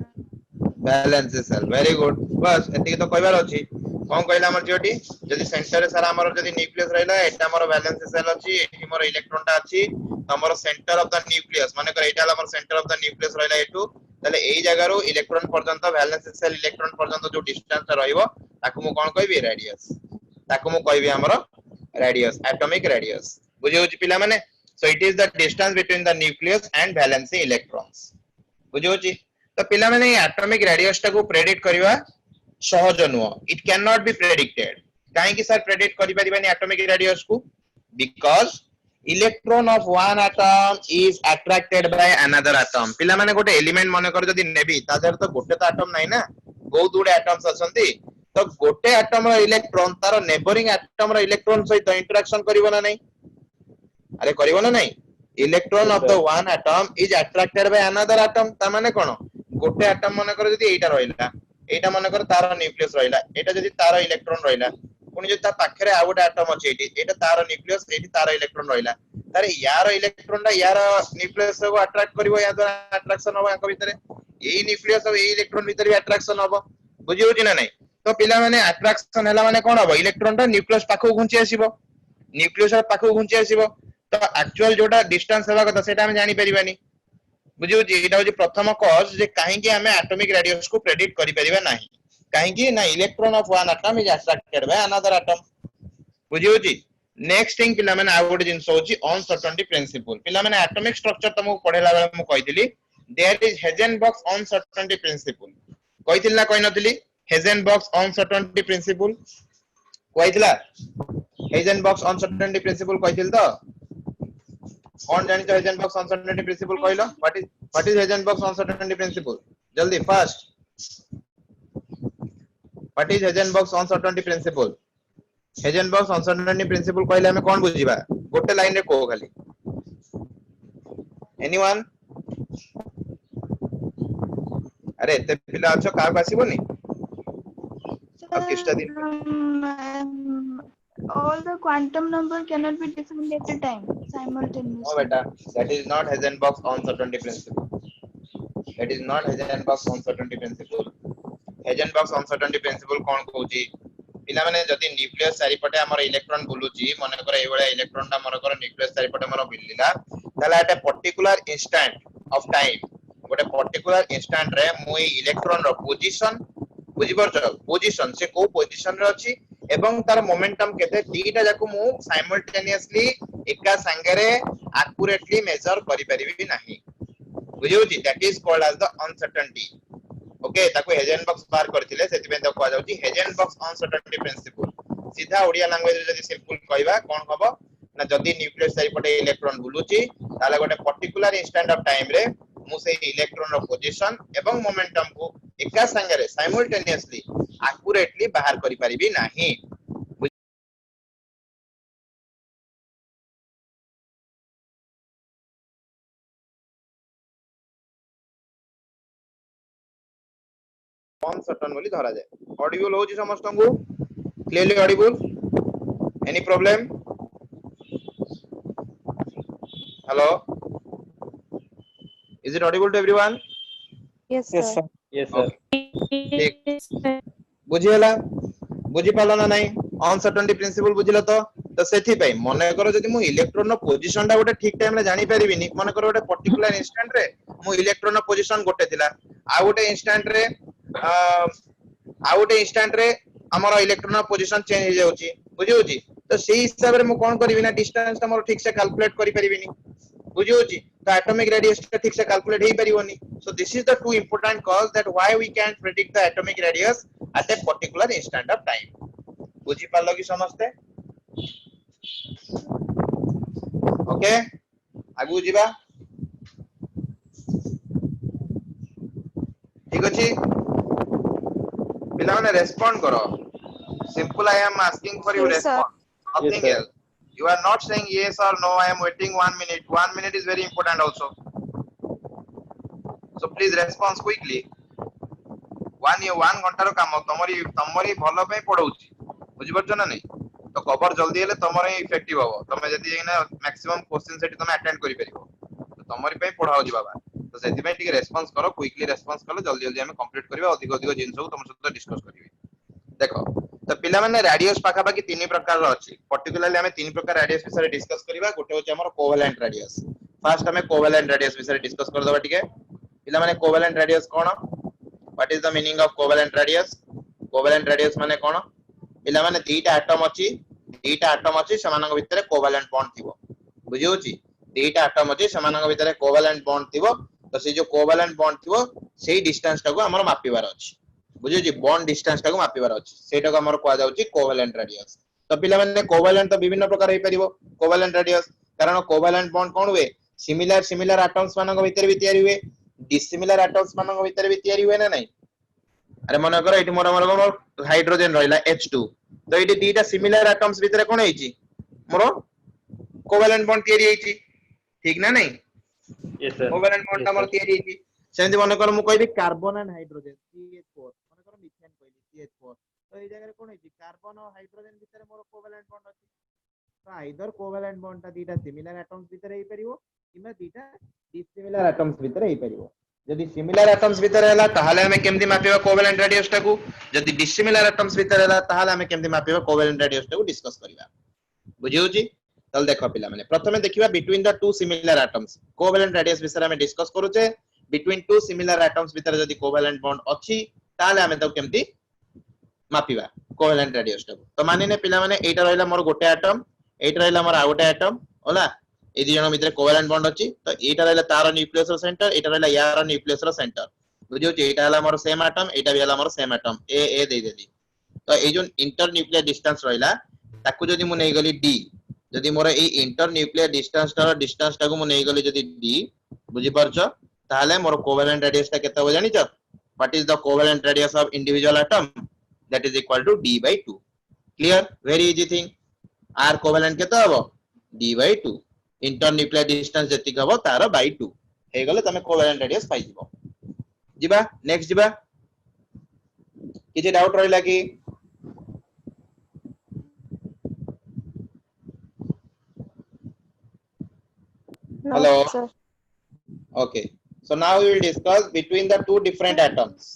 balance cell very good बस एति तो कहबार अछि कोन कहला हमर जोटी जदी centre रे सारा हमर जदी न्यूक्लियस रहला एटा हमर वैलेंस सेल अछि एठी हमर इलेक्ट्रॉन टा अछि हमर सेंटर ऑफ द न्यूक्लियस माने कर एटा हमर सेंटर ऑफ द न्यूक्लियस रहला एटू तले एई जगह रो इलेक्ट्रॉन पर्यंत वैलेंस सेल इलेक्ट्रॉन पर्यंत जो डिस्टेंस रहइबो ताकू मु कोन कहबी रेडियस ताकू मु कहबी हमर रेडियस एटॉमिक रेडियस बुझियो छि पिला माने so it is the distance between the nucleus and valence electrons बुझियो छि तो पिला माने एटॉमिक रेडियस टा को प्रेडिक्ट करबा सहज नुह it cannot be predicted काहे कि सर प्रेडिक्ट करि परिबानी एटॉमिक रेडियस को because electron of one atom is attracted by another atom पिला माने गोटे एलिमेंट माने कर जदी नेबी ता देर तो गोटे तो एटम नाही ना बहुत गुडे एटम्स अछंती तो गोटे एटम रो इलेक्ट्रॉन तार नेबरिंग एटम रो इलेक्ट्रॉन सहित इंटरेक्शन करिवो ना नहीं अरे करिवो ना नहीं electron of the one atom is attracted by another atom ता माने कोन गोटे एटम माने कर जदी एटा रहिला एटा माने कर तार न्यूक्लियस रहिला एटा जदी तार इलेक्ट्रॉन रहिला पुनी जदी ता पाखरे आ गोटे एटम अछि एटी एटा तार न्यूक्लियस एटी तार इलेक्ट्रॉन रहिला तारे यार इलेक्ट्रॉन टा यार न्यूक्लियस को अट्रैक्ट करिवो या द्वारा अट्रैक्शन होबा अंक भितरे एई न्यूक्लियस और एई इलेक्ट्रॉन भितरे भी अट्रैक्शन होबो बुझियो कि ना नहीं तो पिला माने अट्रैक्शन हैला माने कोन होबो इलेक्ट्रॉन टा न्यूक्लियस पाखो घुंची आसीबो न्यूक्लियस पाखो घुंची आसीबो तो एक्चुअल जोटा डिस्टेंस हेबा कथा सेटा हम जानि परिबानी बुझियो जे एटा होजे प्रथम कॉज जे काहे कि हमें एटॉमिक रेडियस को प्रेडिक्ट करि परिबा नाही काहे कि ना electron of one atom is attracted by another atom बुझियो जी नेक्स्ट थिंग पिला माने आ गोटे जिंस होची अनसर्टेनिटी प्रिंसिपल पिला माने एटॉमिक स्ट्रक्चर तमु पढेला बेले मु कहितली there is Heisenberg's uncertainty principle कहितली ना कहि नथली हेजेनबर्ग्स अनसर्टेनिटी प्रिंसिपल कहितला हेजेनबर्ग्स अनसर्टेनिटी प्रिंसिपल कहितल तो कौन जानि तो हेजेनबर्ग्स अनसर्टेनिटी प्रिंसिपल कहलो what is Heisenberg's uncertainty principle जल्दी fast what is Heisenberg's uncertainty principle Heisenberg's uncertainty principle कहले हमें कोन बुझिबा गोटे लाइन रे को खाली एनीवन अरे एते पिला अच्छा का आसीबोनी अब किस्ता दिन All the quantum number cannot be defined at a time simultaneously. No beta that is not Heisenberg's uncertainty principle that is not Heisenberg's uncertainty principle Heisenberg's uncertainty principle कोन कहूची पिला माने जदी न्यूक्लियस चारि पटे हमर इलेक्ट्रॉन बुलुची माने कर एवळे इलेक्ट्रॉन ता हमर कर न्यूक्लियस चारि पटे हमर बिल्लीला तला एटा पर्टिकुलर इंस्टेंट ऑफ टाइम गोटे पर्टिकुलर इंस्टेंट रे मु इलेक्ट्रॉन रो पोजीशन बुझि परछ पोजीशन से को पोजीशन रे अछि एवं तार मोमेंटम केते दीटा जाको मु साइमल्टेनियसली एका संगरे एक्यूरेटली मेजर करि परिबि नाही बुझियो जी that is called as the uncertainty okay ताको हेजेनबर्ग्स बार करथिले सेति बेन देखा जाउची हेजेनबर्ग्स अनसर्टेनिटी प्रिंसिपल सीधा ओडिया लैंग्वेज रे जदी सिंपल कहबा कोन हबो ना जदी न्यूक्लियस चारि पटे इलेक्ट्रॉन बुलुची ताले गोटे पर्टिकुलर इंस्टेंट ऑफ टाइम रे मु से इलेक्ट्रॉन रो पोजीशन एवं मोमेंटम को एका संगरे साइमल्टेनियसली एक्यूरेटली बाहर करि परिबि नाही अनसर्टेन बोली धरा जाय ऑडिबल होची समस्त को clearly audible any problem hello is it audible to everyone Yes, Yes, sir. sir. Yes, sir. Yes, sir. बुझिला बुझि पालो ना नहीं अनसर्टेनिटी प्रिंसिपल बुझिला तो सेथि पई मने करो जदि मु इलेक्ट्रॉन रो पोजीशन ता गोटे ठीक टाइम रे जानि परिबिनी मने करो गोटे पर्टिकुलर इंस्टेंट रे मु इलेक्ट्रॉन रो पोजीशन गोटे थिला आ गोटे इंस्टेंट रे हमर इलेक्ट्रॉन रो पोजीशन चेंज हो जाउची बुझियो जी तो सेही हिसाब रे मु कोन करबी ना डिस्टेंस हमर ठीक से कैलकुलेट करि परिबिनी बुझियो जी तो एटॉमिक रेडियस ठीक से कैलकुलेट हे परिबोनी so this is the two important cause that why we can predict the atomic radius at a particular instant of time बुझी पालो कि समस्ते ओके आगु जीवा ठीक अछि पिला माने रेस्पोंड करो simple I am asking for you Yes, sir. Respond Yes, nothing sir. else you are not saying yes or no I am waiting 1 minute is very important also so please respond quickly 1 घंटार काम तमरी भलो पे पढौची बुझि परछ ना नहीं तो cover जल्दी हेले तमरे effective हो तमे जदी मैक्सिमम क्वेश्चन सेठी तमे अटेंड करि परिबो तो तमरी पे पढाउ जी बाबा तो सेति पे टिके रेस्पोंस करो क्विकली रेस्पोंस करो जल्दी जल्दी हम कंप्लीट करबा अधिक अधिक जिंस को तम सहित डिस्कस करबी देखो तो पिला माने रेडियस पाखा पाखी तीन प्रकार रो अछि पर्टिकुलरली हमें तीन प्रकार रेडियस विषय डिस्कस करबा गोटे होची हमर कोवेलेंट रेडियस फर्स्ट हमें कोवेलेंट रेडियस विषय डिस्कस कर दबा टिके पिला माने covalent radius cone what is the meaning of covalent radius माने कोन पिला माने दीटा एटम अछि समानक भितरे कोवेलेंट बॉन्ड थिबो बुझि होची दीटा एटम अछि समानक भितरे कोवेलेंट बॉन्ड थिबो तो से जो कोवेलेंट बॉन्ड थिबो सेही डिस्टेंस टाको हमर मापिबार अछि बुझि होची बॉन्ड डिस्टेंस टाको मापिबार अछि सेटा को हमर कोआ जाउची कोवेलेंट रेडियस तो पिला माने कोवेलेंट तो विभिन्न प्रकार होई परिबो कोवेलेंट रेडियस कारण कोवेलेंट बॉन्ड कोन हुए सिमिलर एटम्स मानक भितरे भी तयारी हुए डिसिमिलर एटम्स मानक भितरे भी तयारी हुए ना नहीं अरे मन करो एटी मोर हाइड्रोजन रहिला H2 तो एटी दीटा सिमिलर एटम्स भितरे कोन हेची मोर कोवेलेंट बॉन्ड तयारी हेची ठीक ना नहीं Yes, sir. Covalent bond Yes, हमर sir. तयारी हेची सेंति मन करो मु कहबी कार्बन एंड हाइड्रोजन CH4 मन करो मिथेन कहली CH4 तो ए जगह कोन हेची कार्बन और हाइड्रोजन भितरे मोर कोवेलेंट बॉन्ड अछि तो आइदर कोवेलेंट बॉन्ड ता दीटा सिमिलर एटम्स भितरे हे परिबो किबा दीटा डिसिमिलर एटम्स भितरे हे परिबो जदि सिमिलर एटम्स भितर हैला ताहाले हमें केमति मापिबा कोवेलेंट रेडियस टाकू जदि डिसिमिलर एटम्स भितर हैला ताहाले हमें केमति मापिबा कोवेलेंट रेडियस टाकू डिस्कस करिबा बुझि होची तल देखो पिला माने प्रथमे देखिबा between the two similar atoms covalent radius विषय हमें डिस्कस करूचे बिटवीन टू सिमिलर एटम्स भितर जदि कोवेलेंट बॉन्ड अछि ताहाले हमें तो केमति मापिबा कोवेलेंट रेडियस टाकू तो मानिने पिला माने एटा रहला मोर गोटे एटम एटा रहला मोर आ गोटे एटम होला ए दी जण भितर कोवेलेंट बॉन्ड अछि तो एटा रहला तार न्यूक्लियस रो सेंटर एटा रहला यार न्यूक्लियस रो सेंटर बुझियो जे एटा हला मोर सेम एटम एटा भी हला मोर सेम एटम ए दे देली तो ए जो इंटर न्यूक्लियर डिस्टेंस रहला ताकू जदी मु नै गली d जदी मोर ए इंटर न्यूक्लियर डिस्टेंस टाकू मु नै गली जदी d बुझि परछो ताहाले मोर कोवेलेंट रेडियस ता केते हो जानि छ what is the covalent radius of individual atom that is equal to d/2 clear very easy thing r covalent केते हबो d/2 इंटर न्यूक्लियर डिस्टेंस जति हबो तार बाय 2 हे गले तमे कोवेलेंट रेडियस पाइ दिबो जिबा नेक्स्ट जिबा किछि डाउट रहिला कि No, hello sir. okay so now we will discuss between the two different atoms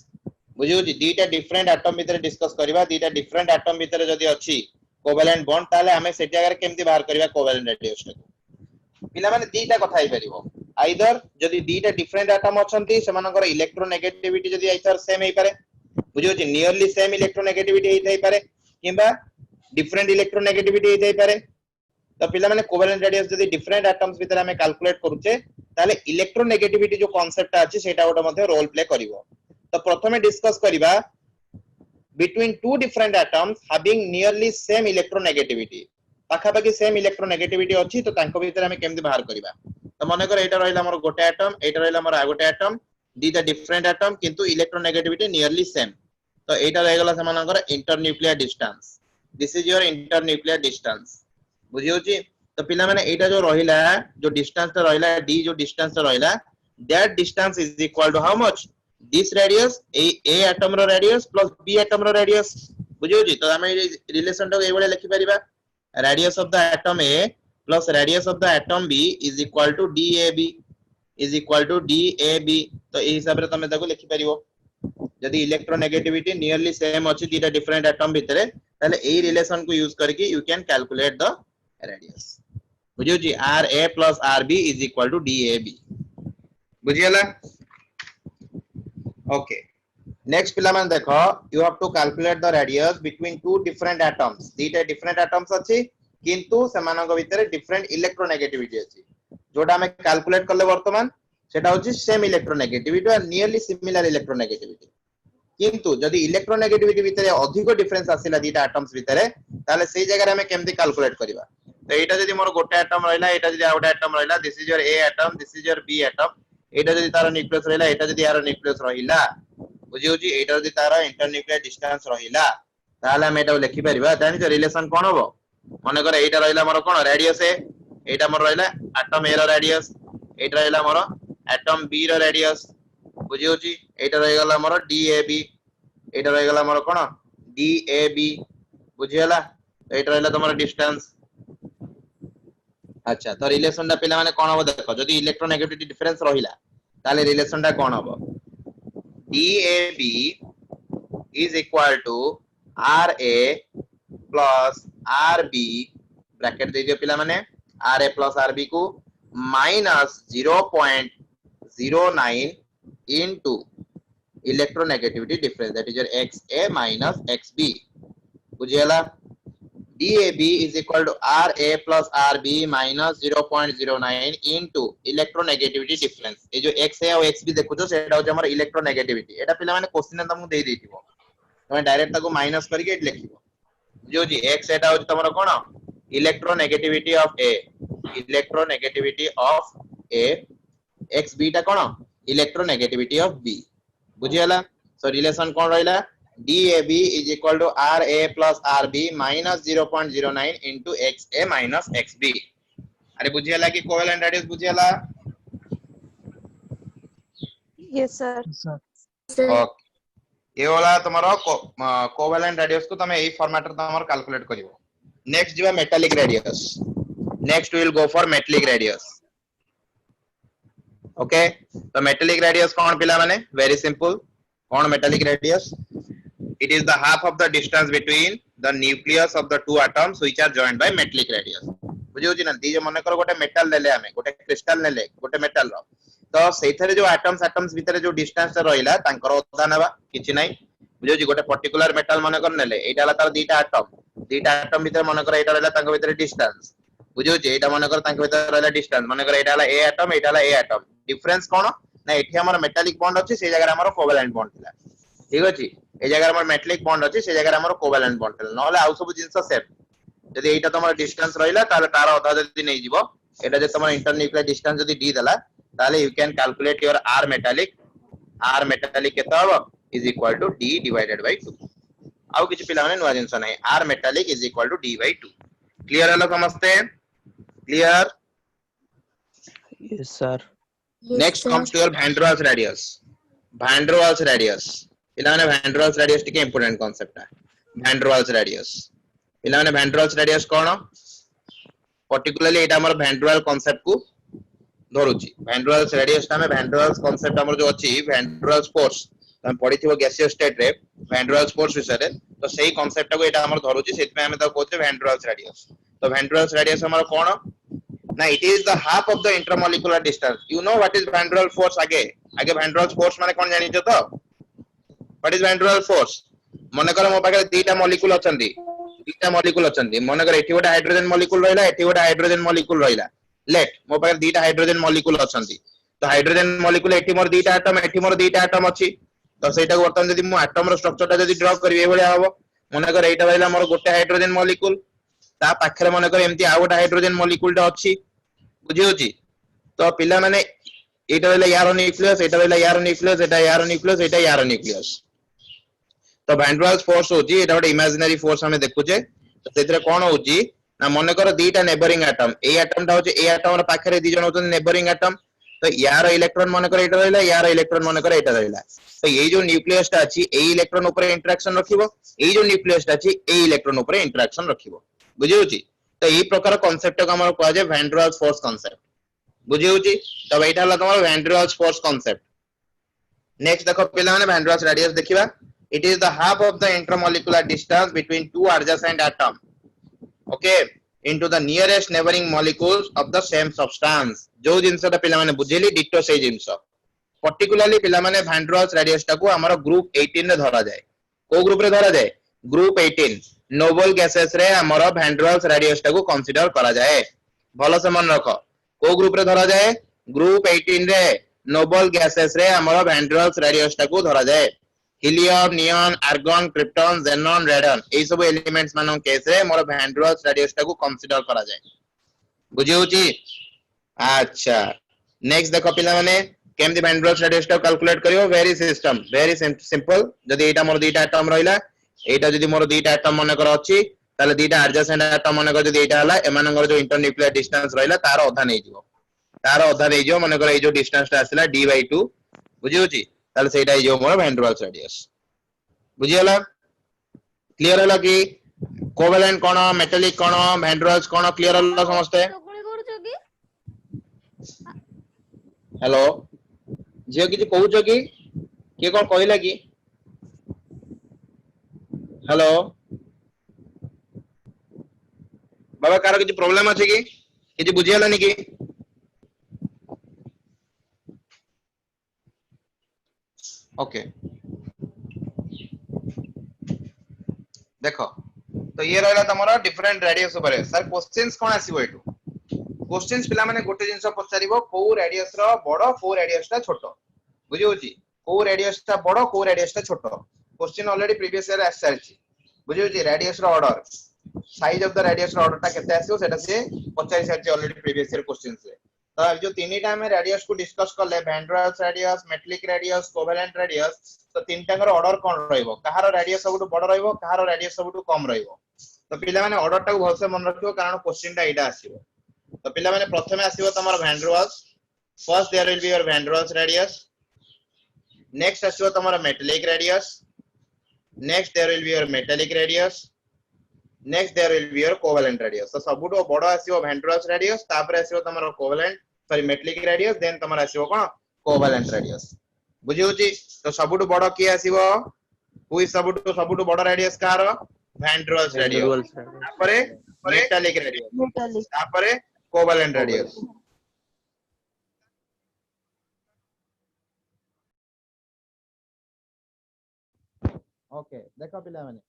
बुझियो जी दीटा डिफरेंट एटम भीतर डिस्कस करबा दीटा डिफरेंट एटम भीतर जदी अछि कोवेलेंट बॉन्ड ताले हमें सेटी अगर केमति बाहर करबा कोवेलेंट रेडियस पिला माने दीटा कथा हे परिबो आइदर जदी दीटा डिफरेंट एटम अछंती सेमानकर इलेक्ट्रोनेगेटिविटी जदी आइदर सेम हे पारे बुझियो जी नियरली सेम इलेक्ट्रोनेगेटिविटी हे थाई पारे किबा डिफरेंट इलेक्ट्रोनेगेटिविटी हे थाई पारे तो पिला माने कोवेलेंट रेडियस जदी डिफरेंट एटम्स भीतर हमें कैलकुलेट करूचे ताले इलेक्ट्रोनेगेटिविटी जो कांसेप्ट अछि सेटा गोटे मध्ये रोल प्ले करिवो तो प्रथमे डिस्कस करिबा between two different atoms having nearly same electronegativity पाखा पाखी सेम इलेक्ट्रोनेगेटिविटी अछि तो तांको भीतर हमें केमति बाहर करबा तो माने कर एटा रहिला हमर गोटे एटम एटा रहिला हमर आ गोटे एटम दीटा डिफरेंट एटम किंतु इलेक्ट्रोनेगेटिविटी नियरली सेम तो एटा रहि गेला समानकर internuclear distance this is your internuclear distance बुझियो छी तो पिला माने एटा जो रहिला जो डिस्टेंस तो रहिला d जो डिस्टेंस तो रहिला that distance is equal to how much this radius a atom ro radius plus b atom ro radius बुझियो जी तो हमें रिलेशन तो एबळे लिखि परिबा radius of the atom a plus radius of the atom b is equal to dab तो ए हिसाब रे तमे ताको लिखि परिबो यदि इलेक्ट्रोनेगेटिविटी नियरली सेम अछि दीटा डिफरेंट एटम भितरे ताले ए रिलेशन को यूज करके you can calculate the radius बुझियो जी ra plus rb is equal to dab बुझियला okay next पिला मान देखो you have to calculate the radius between two different atoms दीटा different atoms अछि किंतु समानक भितरे different electronegativity अछि जोटा हमें कैलकुलेट करले वर्तमान सेटा होछि सेम इलेक्ट्रोनेगेटिविटी और नियरली सिमिलर इलेक्ट्रोनेगेटिविटी किंतु जदि इलेक्ट्रोनेगेटिविटी भितर अधिक डिफरेंस आसिला दीटा एटम्स भितर ताले सेही जगह रे हमें केमती कैलकुलेट करबा तो एटा जदि मोर गोटे एटम रहला एटा जदि आउटा एटम रहला this is your A atom this is your B atom एटा जदि तार न्यूक्लियस रहला एटा जदि यार न्यूक्लियस रहिला बुझी होची एटा जदि तार इंटरन्यूक्लियर डिस्टेंस रहिला ताले हम एटा लिखि परिबा जानि छ रिलेशन कोन होबो माने कर एटा रहला मोर कोन रेडियस ए एटा मोर रहला एटम ए रो रेडियस एटा रहला मोर एटम बी रो रेडियस बुझी होची एटा रहि गला मोर डीएबी एटा रहि गला मोर कोन डीएबी बुझी हला एटा रहला तमर डिस्टेंस अच्छा तो रिलेशन टा पिला माने कोन होबो देखो जदी इलेक्ट्रोनेगेटिविटी डिफरेंस रहिला ताले रिलेशन टा कोन होबो DAB is equal to RA plus RB bracket दे दियो पिला माने RA plus RB को minus 0.09 into electronegativity difference that is your XA minus XB बुझियला DAB is equal to RA plus RB minus 0.09 into electronegativity difference ए जो XA और XB देखो तो सेटा हो हमर इलेक्ट्रोनेगेटिविटी एटा पिला माने क्वेश्चन ने तुमको दे देथिबो तमे डायरेक्ट ताको माइनस करके एट लिखिबो जो जी x एटा हो तमरो कोन electronegativity of A electronegativity of A XB टा कोन इलेक्ट्रोनेगेटिविटी ऑफ B बुझियला सो रिलेशन कोन रहला DAB is equal to RA plus RB minus 0.09 into XA minus XB अरे बुझियला कि कोवेलेंट रेडियस बुझियला Yes, sir. ओके ये वाला तुम्हारा कोवेलेंट रेडियस को तमे एई फॉर्मेट रे तमर कैलकुलेट करिवो नेक्स्ट जिवा metallic radius next we will go for metallic radius okay तो मेटालिक रेडियस कौन पिला माने वेरी सिंपल कौन metallic radius it is the half of the distance between the nucleus of the two atoms which are joined by metallic radius बुझी होची ना दी जे मने कर गोटे मेटल लेले हमें गोटे क्रिस्टल लेले गोटे मेटल रो तो सेथरे जो एटम्स भीतर जो डिस्टेंस रहिला तांकर उदा नेबा किछि नै बुझी होची गोटे पर्टिकुलर मेटल मने कर नेले एटा ला तार दीटा एटम भीतर मने कर एटा रहला तांकर भीतर डिस्टेंस बुझी होची एटा मने कर तांकर भीतर रहला डिस्टेंस मने कर एटा ला ए एटम डिफरेंस कोन ना एठी हमर मेटालिक बॉन्ड अछि से जगह हमर कोवेलेंट बॉन्ड थिला ठीक अछि ए जगह हमर मेटालिक बॉन्ड अछि से जगह हमर कोवेलेंट बॉन्ड थिला नहले आउ सब जिंस सेम जदि एटा तमर डिस्टेंस रहिला ताले तार अधा जदि नै जिवो एटा जे तमर इंटरन्यूक्लियर डिस्टेंस जदि डी देला ताले you can calculate your r metallic केता हो is equal to d divided by 2 आउ किछि पिला माने नुवा जिंस नै r metallic is equal to d by 2 clear हलो समझते clear Yes, sir. Next comes to your van der Waals radius पिला माने वैन डर वाल्स रेडियस टिके इंपोर्टेंट कांसेप्ट है वैन डर वाल्स रेडियस पिला माने वैन डर वाल्स रेडियस कोन particularly एटा हमर van der वाल कांसेप्ट को धरुची वैन डर वाल्स रेडियस ता में वैन डर वाल्स कांसेप्ट हमर जो अछि वैन डर वाल्स फोर्स हम पढिथिबो गैसियस स्टेट रे वैन डर वाल्स फोर्स विषय रे तो सेही कांसेप्ट को एटा हमर धरुची सेति में हम त कहते वैन डर वाल्स रेडियस तो वैन डर वाल्स रेडियस हमर कोन ना it is the half of the intermolecular distance you know what is van der Waals force आगे वैन डर वाल्स फोर्स माने कोन जानि छ तो what is van der Waals force मने कर मो पाके दीटा मॉलिक्यूल अछंती मने कर एठी गोटे हाइड्रोजन मॉलिक्यूल रहिला एठी गोटे हाइड्रोजन मॉलिक्यूल रहिला लेट मो पाके दीटा हाइड्रोजन मॉलिक्यूल अछंती तो हाइड्रोजन मॉलिक्यूल एठी मोर दीटा एटम अछि तो सेटा को वर्तमान जदि मो एटम रो स्ट्रक्चर ता जदि ड्रा करबे एभले हबो मने कर एटा रहिला मोर गोटे हाइड्रोजन मॉलिक्यूल ता पाखरे मने कर एम्ति आ गोटे हाइड्रोजन मॉलिक्यूल ता अछि बुझी होची तो पिला माने एटा रहिला यार न्यूक्लियस एटा रहिला यार न्यूक्लियस एटा यार न्यूक्लियस एटा यार न्यूक्लियस तो वैन डर वाल्स फोर्स होची एटा गोटे इमेजिनरी फोर्स हमें देखुचे तो सेतरे कोन होची ना मने कर दीटा नेबरिंग एटम ए एटम ता होची ए एटम रो पाखरे दी जण होतन नेबरिंग एटम तो यार इलेक्ट्रॉन मने कर एटा रहिला यार इलेक्ट्रॉन मने कर एटा रहिला तो ये जो न्यूक्लियस ता अछि ए इलेक्ट्रॉन ऊपर इंटरेक्शन रखिबो ए जो न्यूक्लियस ता अछि ए इलेक्ट्रॉन ऊपर इंटरेक्शन रखिबो बुझी होची तो ई प्रकार कांसेप्ट को हमर कहै जे van der Waals force concept बुझी होची तो एटा हला तमर van der Waals force concept next देखो पिला माने वैन डर वाल्स रेडियस देखिबा it is the half of the intermolecular distance between two adjacent atom okay into the nearest neighboring molecules of the same substance जो जिंस ता पिला माने बुझेली ditto से जिंस particularly पिला माने वैन डर वाल्स रेडियस टा को हमर ग्रुप 18 रे धरा जाय को ग्रुप रे धरा जाय ग्रुप 18 नोबल गैसेस रे हमर वैन डर वाल्स रेडियस टा को कंसीडर करा जाय भलो से मन रखो को ग्रुप रे धरा जाय ग्रुप 18 रे नोबल गैसेस रे हमर वैन डर वाल्स रेडियस टा को धरा जाय हिलियम नियॉन आर्गन क्रिप्टन जेनन रेडन ए सब एलिमेंट्स मानन केस रे मोर वैन डर वाल्स रेडियस टाको कंसीडर करा जाय बुझी होची अच्छा नेक्स्ट देखो पिला माने केमति वैन डर वाल्स रेडियस टाको कैलकुलेट करियो वेरी सिंपल जदी एटा मोर दुईटा एटम रहिला एटा जदी मोर दुईटा एटम माने कर अछि ताले दुईटा एडजेसेंट एटम माने कर जदी एटा हला एमानंगर जो इंटरन्यूक्लियर डिस्टेंस रहिला तार आधा नै जिवो माने कर ए जो डिस्टेंस ता आसिला d/2 बुझी होची ताले सेटा ए जो मोर वैन डर वाल्स रेडियस बुझी हला क्लियर हला कि कोवेलेंट कोन मेटालिक कोन वैन डर वाल्स कोन क्लियर हला समझते हेलो जे किछि कहउछ कि के कोन कहला कि हेलो बाबा कार किछि प्रॉब्लम अछि कि किछि बुझी हलानी कि ओके देखो तो ये रहला तमरा डिफरेंट रेडियस ऊपर सर क्वेश्चंस कोन आसीबो एटू क्वेश्चंस पिला माने गोटे जिंस पचारिबो को रेडियस रो बडो को रेडियस ता छोटो बुझी होची को रेडियस ता बडो को रेडियस ता छोटो क्वेश्चन ऑलरेडी प्रीवियस ईयर आसारची बुझी होची रेडियस रो order size of the radius रो ऑर्डर ता केते आसीबो सेटा से पचारि सारची ऑलरेडी प्रीवियस ईयर क्वेश्चंस रे तो जो तीनटा हम रेडियस को डिस्कस करले van der Waals radius metallic radius covalent radius तो तीनटा कर ऑर्डर कोन रहइबो कहारो रेडियस सबटु बड रहइबो कहारो रेडियस सबटु कम रहइबो तो पिला माने ऑर्डर ता भलसे मन रखियो कारण क्वेश्चन ता एटा आसीबो तो पिला माने प्रथमे आसीबो तमर van der Waals first there will be your van der Waals radius next आसीबो तमर metallic radius next there will be your metallic radius next there will be your covalent radius तो सबटु बड आसीबो वैन डर वाल्स रेडियस तापर आसीबो तमर covalent sorry metallic radius then तमर आसीबो कोन कोवेलेंट रेडियस बुझी होची तो सबटु बड की आसीबो हुई सबटु बड रेडियस कार वैन डर वाल्स रेडियस तापरे मेटालिक रेडियस तापरे कोवेलेंट रेडियस ओके देखो पिला माने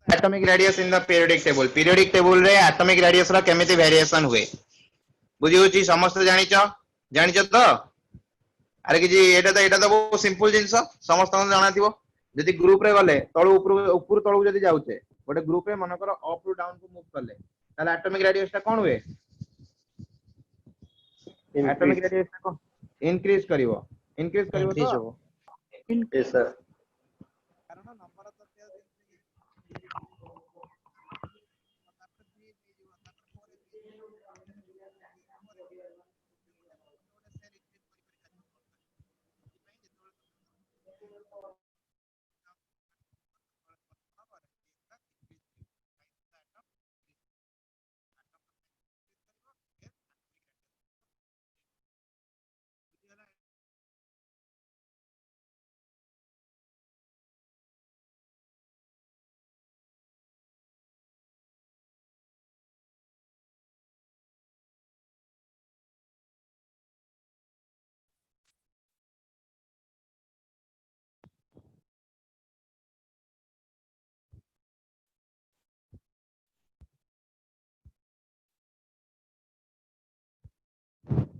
atomic radius in the periodic table रे एटॉमिक रेडियस रा केमिति वेरिएशन हुए बुझी होची समस्त जानिचो तो अरे कि एटा तो बहुत सिंपल जिंस समस्त जानाथिबो जदि ग्रुप रे गले तळु ऊपर तळु जदि जाउचे गोटे ग्रुप रे मन कर अप टू डाउन को मूव करले ताले एटॉमिक रेडियस ता कोन हुए एटॉमिक रेडियस ता कोन इंक्रीज करिवो तो यस सर कारण number of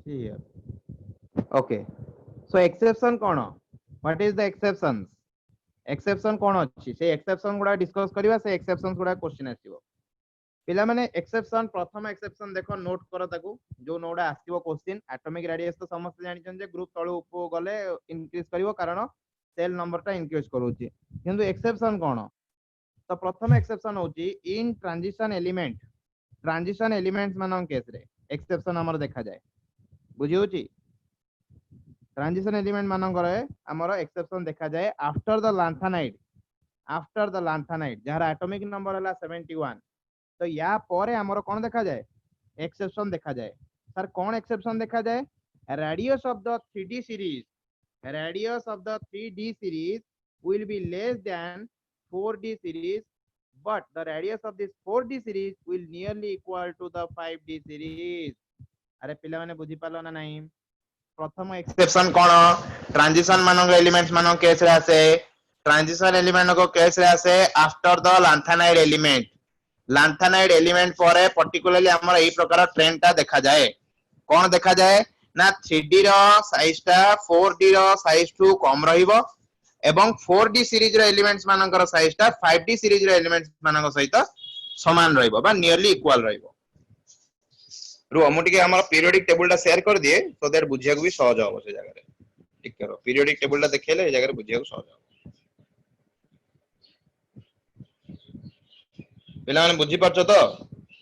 here okay so exception cone what is the exception कोन अछि से exception गुडा डिस्कस करिवा से exceptions गुडा क्वेश्चन आसीबो पिला माने exception प्रथम exception देखो नोट करो ताकू जो नोडा आसीबो क्वेश्चन एटॉमिक रेडियस तो समस्त जानि छन जे ग्रुप तळु उप गले इंक्रीज करिवो कारण सेल नंबर ता इंक्रीज करूची किंतु एक्सेप्शन कोन तो प्रथम एक्सेप्शन होची इन ट्रांजिशन एलिमेंट्स मानन केस रे एक्सेप्शन हमर देखा जाय बुझी होची ट्रांजिशन एलिमेंट मानन करे हमर एक्सेप्शन देखा जाय आफ्टर द लैंथेनाइड जहार एटॉमिक नंबर हला 71 तो या परे हमर कोन देखा जाय एक्सेप्शन देखा जाय सर कोन एक्सेप्शन देखा जाय radius of the 3D series will be less than 4D series but the radius of this 4D series will nearly equal to the 5D series अरे पिला माने बुझी पालो ना नहीं प्रथम एक्सेप्शन कोन ट्रांजिशन मानक एलिमेंट्स मानक केस रे आसे ट्रांजिशन एलिमेंट को केस रे आसे आफ्टर द लैंथेनाइड एलिमेंट परे पर्टिकुलरली हमर एई प्रकार ट्रेंड ता देखा जाए कोन देखा जाए ना 3D रो साइज टा 4D row size to come रहिबो एवं 4D सीरीज रो एलिमेंट्स मानकर साइज टा 5D सीरीज रो एलिमेंट्स मानक सहित समान रहिबो बा नियरली इक्वल रहिबो। रु हम टिके हमर पीरियोडिक टेबल टा शेयर कर दिए सो दैट बुझिया को भी सहज हो से जगह रे। ठीक करो पीरियोडिक टेबल टा देखेले ए जगह रे बुझिया को सहज हो। पिला माने बुझी परछो तो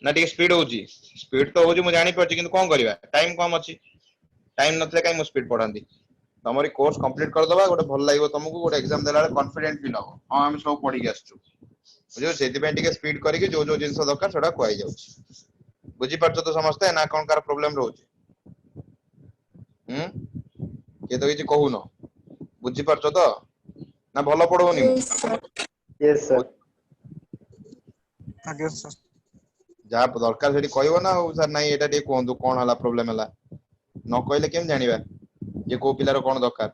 ना टिके स्पीड होउची स्पीड तो होउची मु जानि परछि किंतु कोन करबा टाइम कम अछि टाइम नथले काई मु स्पीड पढांदी तमरी कोर्स कंप्लीट कर दबा गोटे भल लागो तुमको गोटे एग्जाम देला कॉन्फिडेंट फील हो हां हम सब पढी के आछू बुझियो सेति पे टिके स्पीड करी के जो जिंस दरकार सेडा कोइ जाउची बुझी परछो तो समझते ना कोन कार प्रॉब्लम रहउची के तो किछि कहू न बुझी परछो तो ना भलो पढोनी Yes, sir. आगे सर जा दरकार सेठी कहइबो ना सर नाही एटा टे कोंदु कोन हला प्रॉब्लम हला न कहले केम जानिबा जे को पिलार कोन दरकार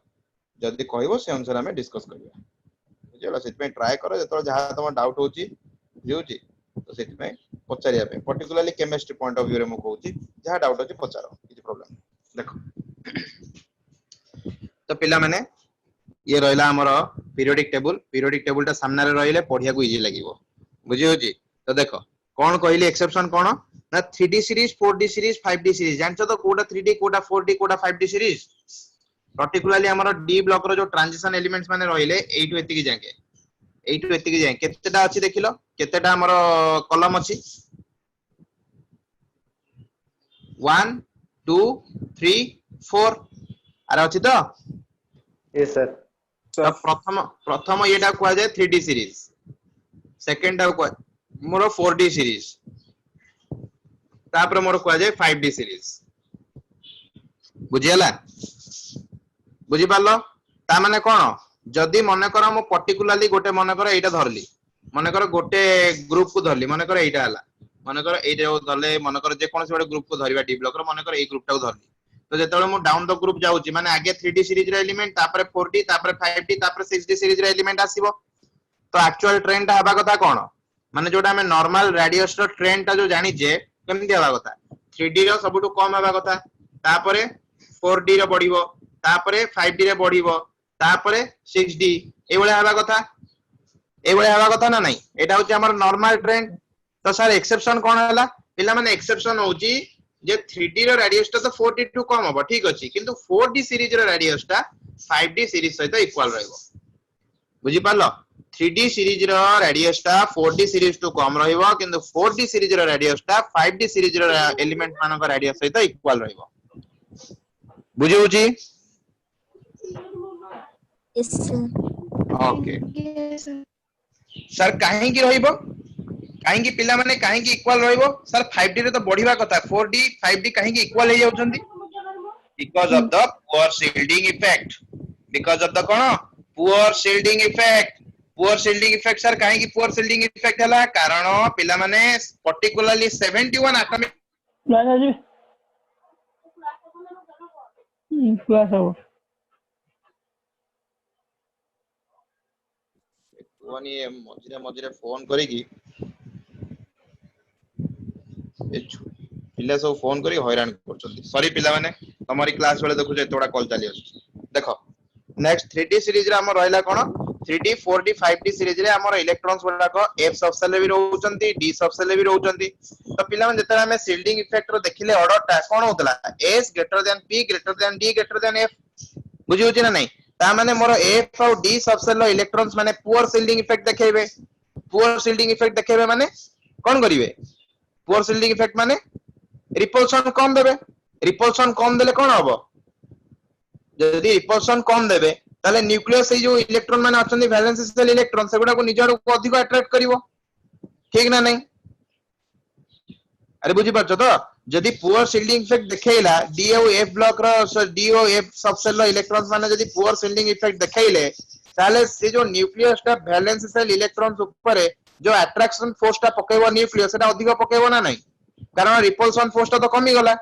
जदी कहइबो से अनुसार हमें डिस्कस करबा बुझियला सेति पे ट्राई करो जतो जहा तम डाउट होची बुझियोची तो सेति पे पचारिया पे particularly chemistry point of view रे मु कहूची जहा डाउट होची पचारो किछि प्रॉब्लम देखो तो पिला माने ये रहला हमर पीरियोडिक टेबल ता सामने रे रहिले पढिया को इजी लागिवो बुझियोची तो देखो कौन कहली एक्सेप्शन कौन ना 3D series 4D series 5D series जानछो तो कोडा 3D कोडा 4D कोडा 5D सीरीज पर्टिकुलरली हमर डी ब्लॉक रो जो ट्रांजिशन एलिमेंट्स माने रहिले एटू एतिकी जाके केतेटा अछि देखिलो केतेटा हमर कॉलम अछि 1 2 3 4 आरे अछि तो Yes, sir. तो प्रथम एटा कोआ जाय 3D सीरीज सेकंड टा कोआ मोर 4D सीरीज तापर मोर कोआ जाय 5D सीरीज बुझियला बुझी पालो ता माने कोन जदी मने कर मो पर्टिकुलरली गोटे मने कर एटा धरली मने कर गोटे ग्रुप को धरली मने कर एटा हला मने कर एटा धरले मने कर जे कोन से गोटे ग्रुप को धरिबा डी ब्लॉक रो मने कर ए ग्रुप टा को धरली तो जेतले मु डाउन द ग्रुप जाउची माने आगे 3D सीरीज रे एलिमेंट तापर 4D तापर 5D तापर 6D सीरीज रे एलिमेंट आसीबो तो एक्चुअल ट्रेंड टा हबा कथा कोन माने जोटा हमें नॉर्मल रेडियस रो ट्रेंड टा जो जानि जे केमति हबा कथा 3D रो सबटु कम हबा कथा तापरे 4D रो बढ़िबो तापरे 5D रे बढ़िबो तापरे 6D ए बळे हबा कथा ना नहीं एटा होची हमर नॉर्मल ट्रेंड तो सर एक्सेप्शन कोन हला पिला माने एक्सेप्शन होची जे 3D रो रेडियस टा तो 4D टू कम हबो ठीक अछि किंतु 4D सीरीज रो रेडियस टा 5D सीरीज सहित इक्वल रहइबो बुझी पालो 3D सीरीज रो रेडियस टा 4D सीरीज टू कम रहिबो किंतु 4D सीरीज रो रेडियस टा 5D सीरीज रो एलिमेंट मानक रेडियस सहित इक्वल रहिबो बुझी होची Yes, sir. Okay Yes, sir. Sir काहे की रहिबो काहे की पिला माने काहे की इक्वल रहिबो सर 5D रे तो बढ़िबा कथा 4D 5D काहे की इक्वल हे जाउछंदी because of the poor shielding effect because of the कोन poor shielding effect सर काहे की poor shielding effect हला कारण पिला माने पर्टिकुलरली 71 atomic क्लास आज क्लास हो वनी मझिरे फोन करी की पिला सब फोन करी हैरान करछंती सॉरी पिला माने तमरी क्लास वाले देखु जे तोड़ा कॉल चली आछ देखो नेक्स्ट 3D सीरीज रे हमर रहला कोन 3D 4D 5D सीरीज रे हमर इलेक्ट्रॉन्स गुडा को F सबसेल ले भी रहउचंती D सबसेल ले भी रहउचंती तो पिला माने जतरा हमें शील्डिंग इफेक्ट रो देखिले ऑर्डर टा कोन होतला S greater than P greater than D greater than F बुझी होची ना नहीं ता माने मोर F और D सबसेल लो इलेक्ट्रॉन्स माने पुअर शील्डिंग इफेक्ट देखेबे माने कोन करिवे पुअर शील्डिंग इफेक्ट माने रिपल्सन कम देबे रिपल्सन कम देले कोन हबो जदी रिपल्सन कम देबे ताले न्यूक्लियस ए जो इलेक्ट्रॉन माने अछंदी वैलेंस शेल इलेक्ट्रॉन सेगुडा को निजर को अधिक अट्रैक्ट करिवो ठीक ना नहीं अरे बुझी परछो तो जदी पुअर शील्डिंग इफेक्ट देखेइला डी और एफ ब्लॉक रो डी और एफ सबसेल रो इलेक्ट्रॉन्स माने जदी पुअर शील्डिंग इफेक्ट देखेइले ताले से जो न्यूक्लियस टा वैलेंस शेल इलेक्ट्रॉन्स ऊपर जो अट्रैक्शन फोर्स टा पकेबो न्यूक्लियस सेटा अधिक पकेबो ना नहीं कारण रिपल्सन फोर्स टा तो कमी गला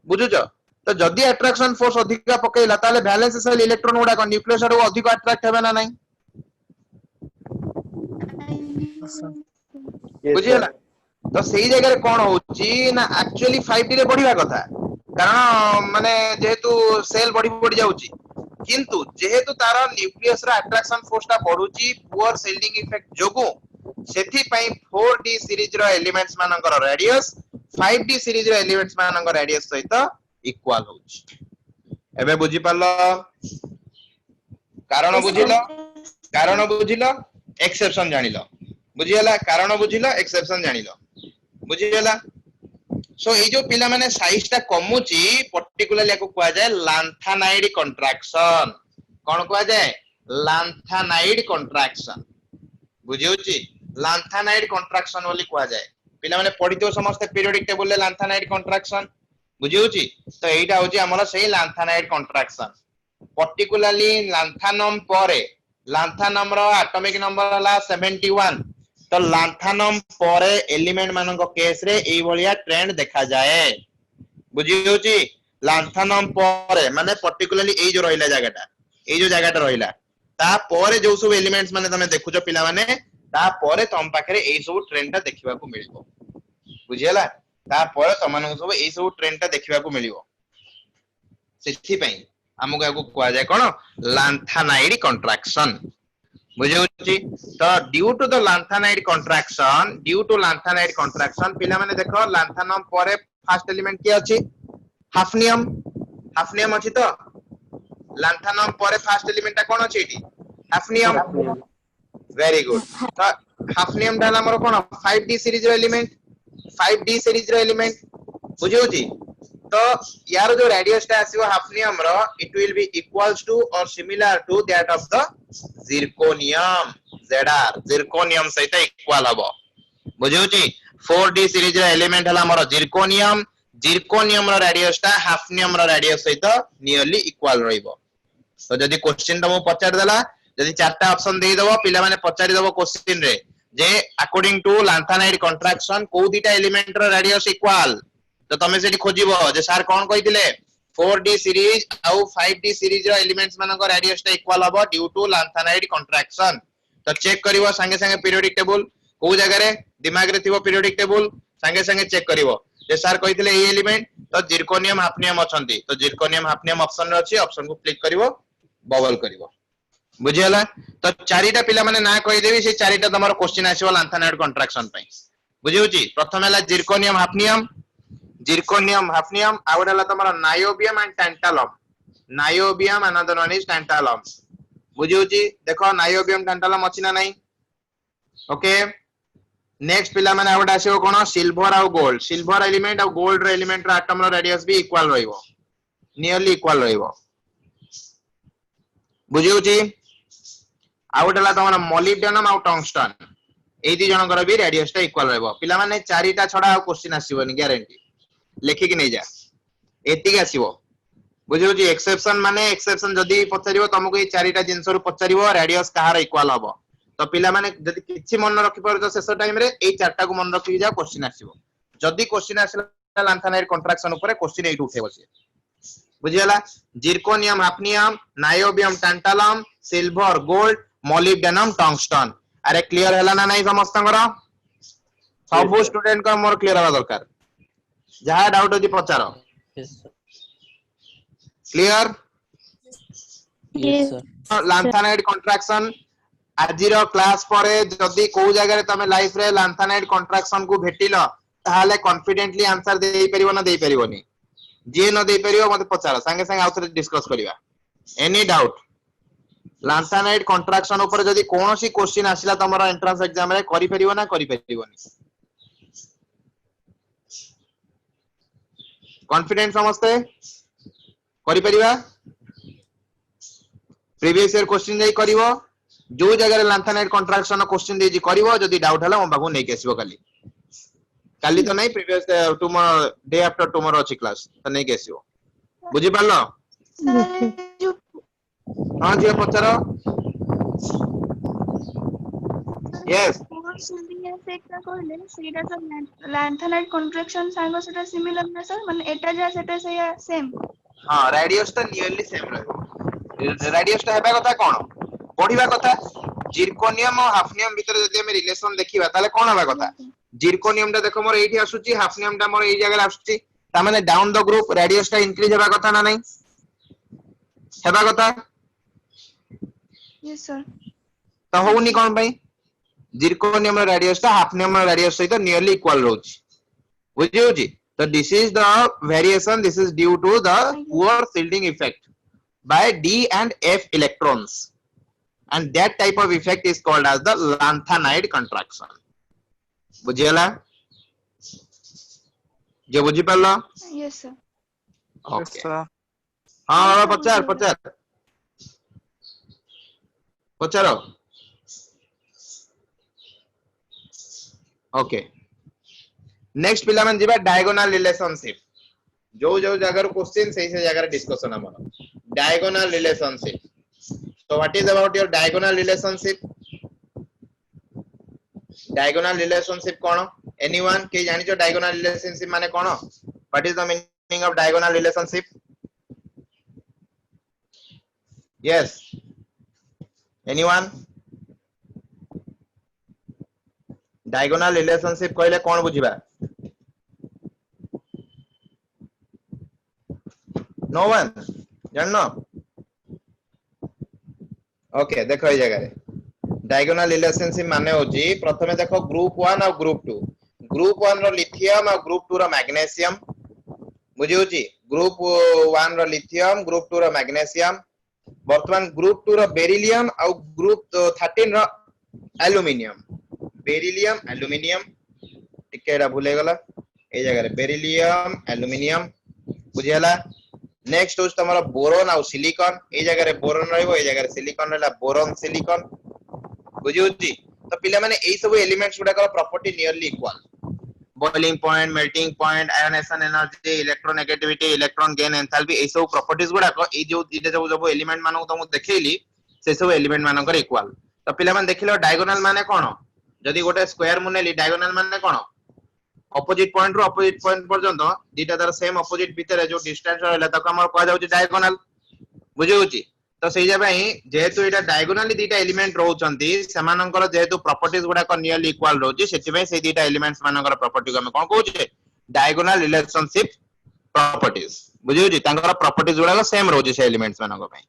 बुझुचो तो जदी अट्रैक्शन फोर्स अधिक पकेइला ताले वैलेंस शेल इलेक्ट्रॉन गुडा को न्यूक्लियस रो अधिक अट्रैक्ट हेबे ना नहीं Yes, बुझियला sir. तो सही जगह रे कोन होची ना एक्चुअली 5D रे बढ़िया कथा कारण माने जेहेतु सेल बढ़ी बढ़ी जाउची किंतु जेहेतु तार न्यूक्लियस रा अट्रैक्शन फोर्स ता बढ़ुची पुअर सेल्डिंग इफेक्ट जोगु सेथि पई 4D सीरीज रो एलिमेंट्स मानकर रेडियस 5D सीरीज रो एलिमेंट्स मानकर रेडियस सहित इक्वल होची एबे बुझी पालो कारण बुझिलो एक्सेप्शन जानिलो बुझियला कारण बुझिलो एक्सेप्शन जानिलो बुझियला सो ये जो पिला माने साइज ता कमुची पर्टिकुलरली याको कुआ जाय लांथानाइड कंट्रैक्शन कोन कुआ जाय लांथानाइड कंट्रैक्शन बुझियोची लांथानाइड कंट्रैक्शन बोली कुआ जाय पिला माने पढितो समस्त पीरियोडिक टेबल ले लांथानाइड कंट्रैक्शन बुझियोची तो एटा होची हमर सही लांथानाइड कंट्रैक्शन पर्टिकुलरली लांथानम परे लांथानम रो एटॉमिक नंबर हला 71 तो लांथानम परे एलिमेंट मानको केस रे एई भलिया ट्रेंड देखा जाए बुझियोची लांथानम परे माने पर्टिकुलरली एई जो रहिला जगाटा रहिला ता परे जो सब एलिमेंट्स माने तमे देखुचो पिला माने ता परे तम पाखरे एई सब ट्रेंड ता देखिबा को मिलिबो बुझियला ता परे तमन सब एई सब ट्रेंड ता देखिबा को मिलिबो सेथि पई हमको याको कुआ जाय कोन लांथानाइड कंट्रैक्शन बुझियोची तो ड्यू टू द लांथानाइड कंट्रैक्शन पिला माने देखो लांथानम परे फर्स्ट एलिमेंट की अछि हाफनियम अछि तो लांथानम परे फर्स्ट एलिमेंट कोन अछि एटी हाफनियम वेरी गुड तो हाफनियम डाला हमर कोन 5D सीरीज रो एलिमेंट बुझियोची तो यार जो रेडियस ता आसीबो हाफनियम रो it will be equals to और similar to that of the zirconium zirconium सहित इक्वल हबो बुझियोची 4D सीरीज रो एलिमेंट हला हमर जिरकोनियम रो रेडियस ता हाफनियम रो रेडियस सहित नियरली इक्वल रहइबो तो जदी क्वेश्चन त मो पचार देला जदी चारटा ऑप्शन देई दबो पिला माने पचारि दबो क्वेश्चन रे जे अकॉर्डिंग टू लांथानाइड कंट्रैक्शन को दीटा एलिमेंट रो रेडियस इक्वल तो तमे सेठी खोजिबो जे सर कोन कहिथिले 4D सीरीज आउ 5D सीरीज रो एलिमेंट्स मानको रेडियस ता इक्वल हबो ड्यू टू लांथानाइड कंट्रैक्शन तो चेक करिवो संगे संगे पीरियोडिक टेबल को जगह रे दिमाग रे थिबो पीरियोडिक टेबल संगे संगे चेक करिवो जे सर कहिथिले ए एलिमेंट तो जिरकोनियम हाफनियम अछंती तो जिरकोनियम हाफनियम ऑप्शन रे अछि ऑप्शन को क्लिक करिवो बबल करिवो बुझियला तो चारिटा पिला माने ना कहि देबी से चारिटा तमरो क्वेश्चन आसीबो लांथानाइड कंट्रैक्शन पई बुझियोची प्रथम हला जिरकोनियम हाफनियम आउडला तमरो niobium and tantalum niobium another one is tantalum बुझियोची देखो नायोबियम टैंटालम अछि ना नाही ओके नेक्स्ट पिला माने आउडा आसीबो कोन सिल्वर आ गोल्ड सिल्वर एलिमेंट आ गोल्ड रे एलिमेंट रा एटम रो रेडियस भी इक्वल रहइबो नियरली इक्वल रहइबो बुझियोची आउडला तमरो मोलिब्डेनम आ टंगस्टन ए दी जनकर भी रेडियस ता इक्वल रहइबो पिला माने चारिटा छडा आ क्वेश्चन आसीबोनी गारंटी लेखि कि नै जा एतिक आसीबो बुझियोची एक्सेप्शन माने एक्सेप्शन जदी पचारिबो तुमको ए चारिटा जिंस रु पचारिबो रेडियस कहार इक्वल हबो तो पिला माने जदी किछि मन रखि परजो शेष टाइम रे ए चारटा को मन रखि जा क्वेश्चन आसीबो जदी क्वेश्चन आसला लांथानाइड कंट्रैक्शन ऊपर क्वेश्चन एटू उठे बसे बुझियला zirconium hafnium niobium tantalum silver gold molybdenum tungsten अरे क्लियर हला ना नहीं समस्तंगर सब स्टूडेंट को मोर क्लियर हवा दरकार जहा डाउट होती पचारो clear Yes, sir. Lanthanide contraction आजिरो क्लास परे जदी को जगह रे तमे लाइफ रे लांथानाइड कंट्रैक्शन को भेटिलो ताहाले कॉन्फिडेंटली आंसर देई परिबो ना देई परिबोनी जे न देई परिबो मते पचारो संगे संगे आउथरे डिस्कस करिवा एनी डाउट लांथानाइड कंट्रैक्शन ऊपर जदी कोनोसी क्वेश्चन आसिला तमरो एंट्रेंस एग्जाम रे करि परिबो ना करि परिबोनी कॉन्फिडेंट समझते करि परिबा प्रीवियस ईयर क्वेश्चन जाई करिवो जो जगह रे लांथानाइड कंट्रैक्शन क्वेश्चन देजी करिवो जदी डाउट हला म बाबू नै केसिबो काली तो नहीं previous tomorrow day after tomorrow अछि क्लास तो नै केसिबो बुझि पालो हां जी पचारो यस सेटा कहले सेटा तो लांथानाइड कंट्रैक्शन सांगो सेटा सिमिलर ना सर माने एटा जा सेटा सेम हां रेडियस तो नियरली सेम रहबो रेडियस ता हेबा कथा कोन पढिबा कथा जिरकोनियम और हाफनियम भीतर जदी हम रिलेशन देखिबा ताले कोन हेबा कथा जिरकोनियम ता देखो मोर एठी आसुची हाफनियम ता मोर एई जगह आसुची ता माने डाउन द ग्रुप रेडियस टा इंक्रीज हेबा कथा ना नहीं हेबा कथा yes sir तो होउनी कोन भाई जिरकोनियम रेडियस टा हाफनियम रेडियस सहित नियरली इक्वल रहउची बुझी होची तो this is the variation this is due to the poor shielding effect by d and f electrons and that type of effect is called as the lanthanide contraction बुझियला जे बुझी पालो yes sir okay हां बाबा पचार पचार पचारो okay next पिला मन जिबा diagonal relationship जो जो जगह question सही से जगह डिस्कशन हमर diagonal relationship so what is about your diagonal relationship diagonal relationship cone anyone के जानि जो diagonal relationship माने कोन what is the meaning of diagonal relationship yes anyone diagonal relationship कहले कोन बुझिबा no one जाननो ओके देखो ए जगह रे डायगोनल रिलेशनशिप माने होची प्रथमे देखो ग्रुप 1 और ग्रुप 1 रो लिथियम और ग्रुप 2 रो मैग्नीशियम बुझी होची ग्रुप 1 रो लिथियम ग्रुप 2 रो मैग्नीशियम वर्तमान ग्रुप 2 रो बेरिलियम और ग्रुप 13 रो एल्युमिनियम बेरिलियम एल्युमिनियम टिकेडा भूले गला ए जगह रे बेरिलियम एल्युमिनियम बुझियला नेक्स्ट होच तमरा बोरॉन और सिलिकॉन ए जगह रे बोरॉन रहइबो ए जगह रे सिलिकॉन रहला बोरॉन सिलिकॉन बुझियोची तो पिला माने एई सब एलिमेंट्स गुडा का property nearly equal boiling point melting point ionization energy electronegativity electron gain enthalpy एई सब प्रॉपर्टीज गुडा को ए जो इटे जो एलिमेंट मानको तुमको देखैली से सब एलिमेंट मानकर इक्वल तो पिला माने देखिलो डायगोनल माने कोन जदी गोटे स्क्वायर मुनेली डायगोनल माने कोन ऑपोजिट पॉइंट रो ऑपोजिट पॉइंट पर्यंत दीटा तार सेम ऑपोजिट भीतर जो डिस्टेंस रहला तक हमर कह जाउची डायगोनल बुझियोची तो सेई जे भाई जेहेतु एटा डायगोनली दीटा एलिमेंट रहउचंती समानकर जेहेतु प्रॉपर्टीज गुडा को नियरली इक्वल रहउची सेति भाई सेई दीटा एलिमेंट्स मानकर प्रॉपर्टी को हम कोन कहउची डायगोनल रिलेशनशिप प्रॉपर्टीज बुझियोची तांकर प्रॉपर्टीज गुडा सेम रहउची से एलिमेंट्स मानको पई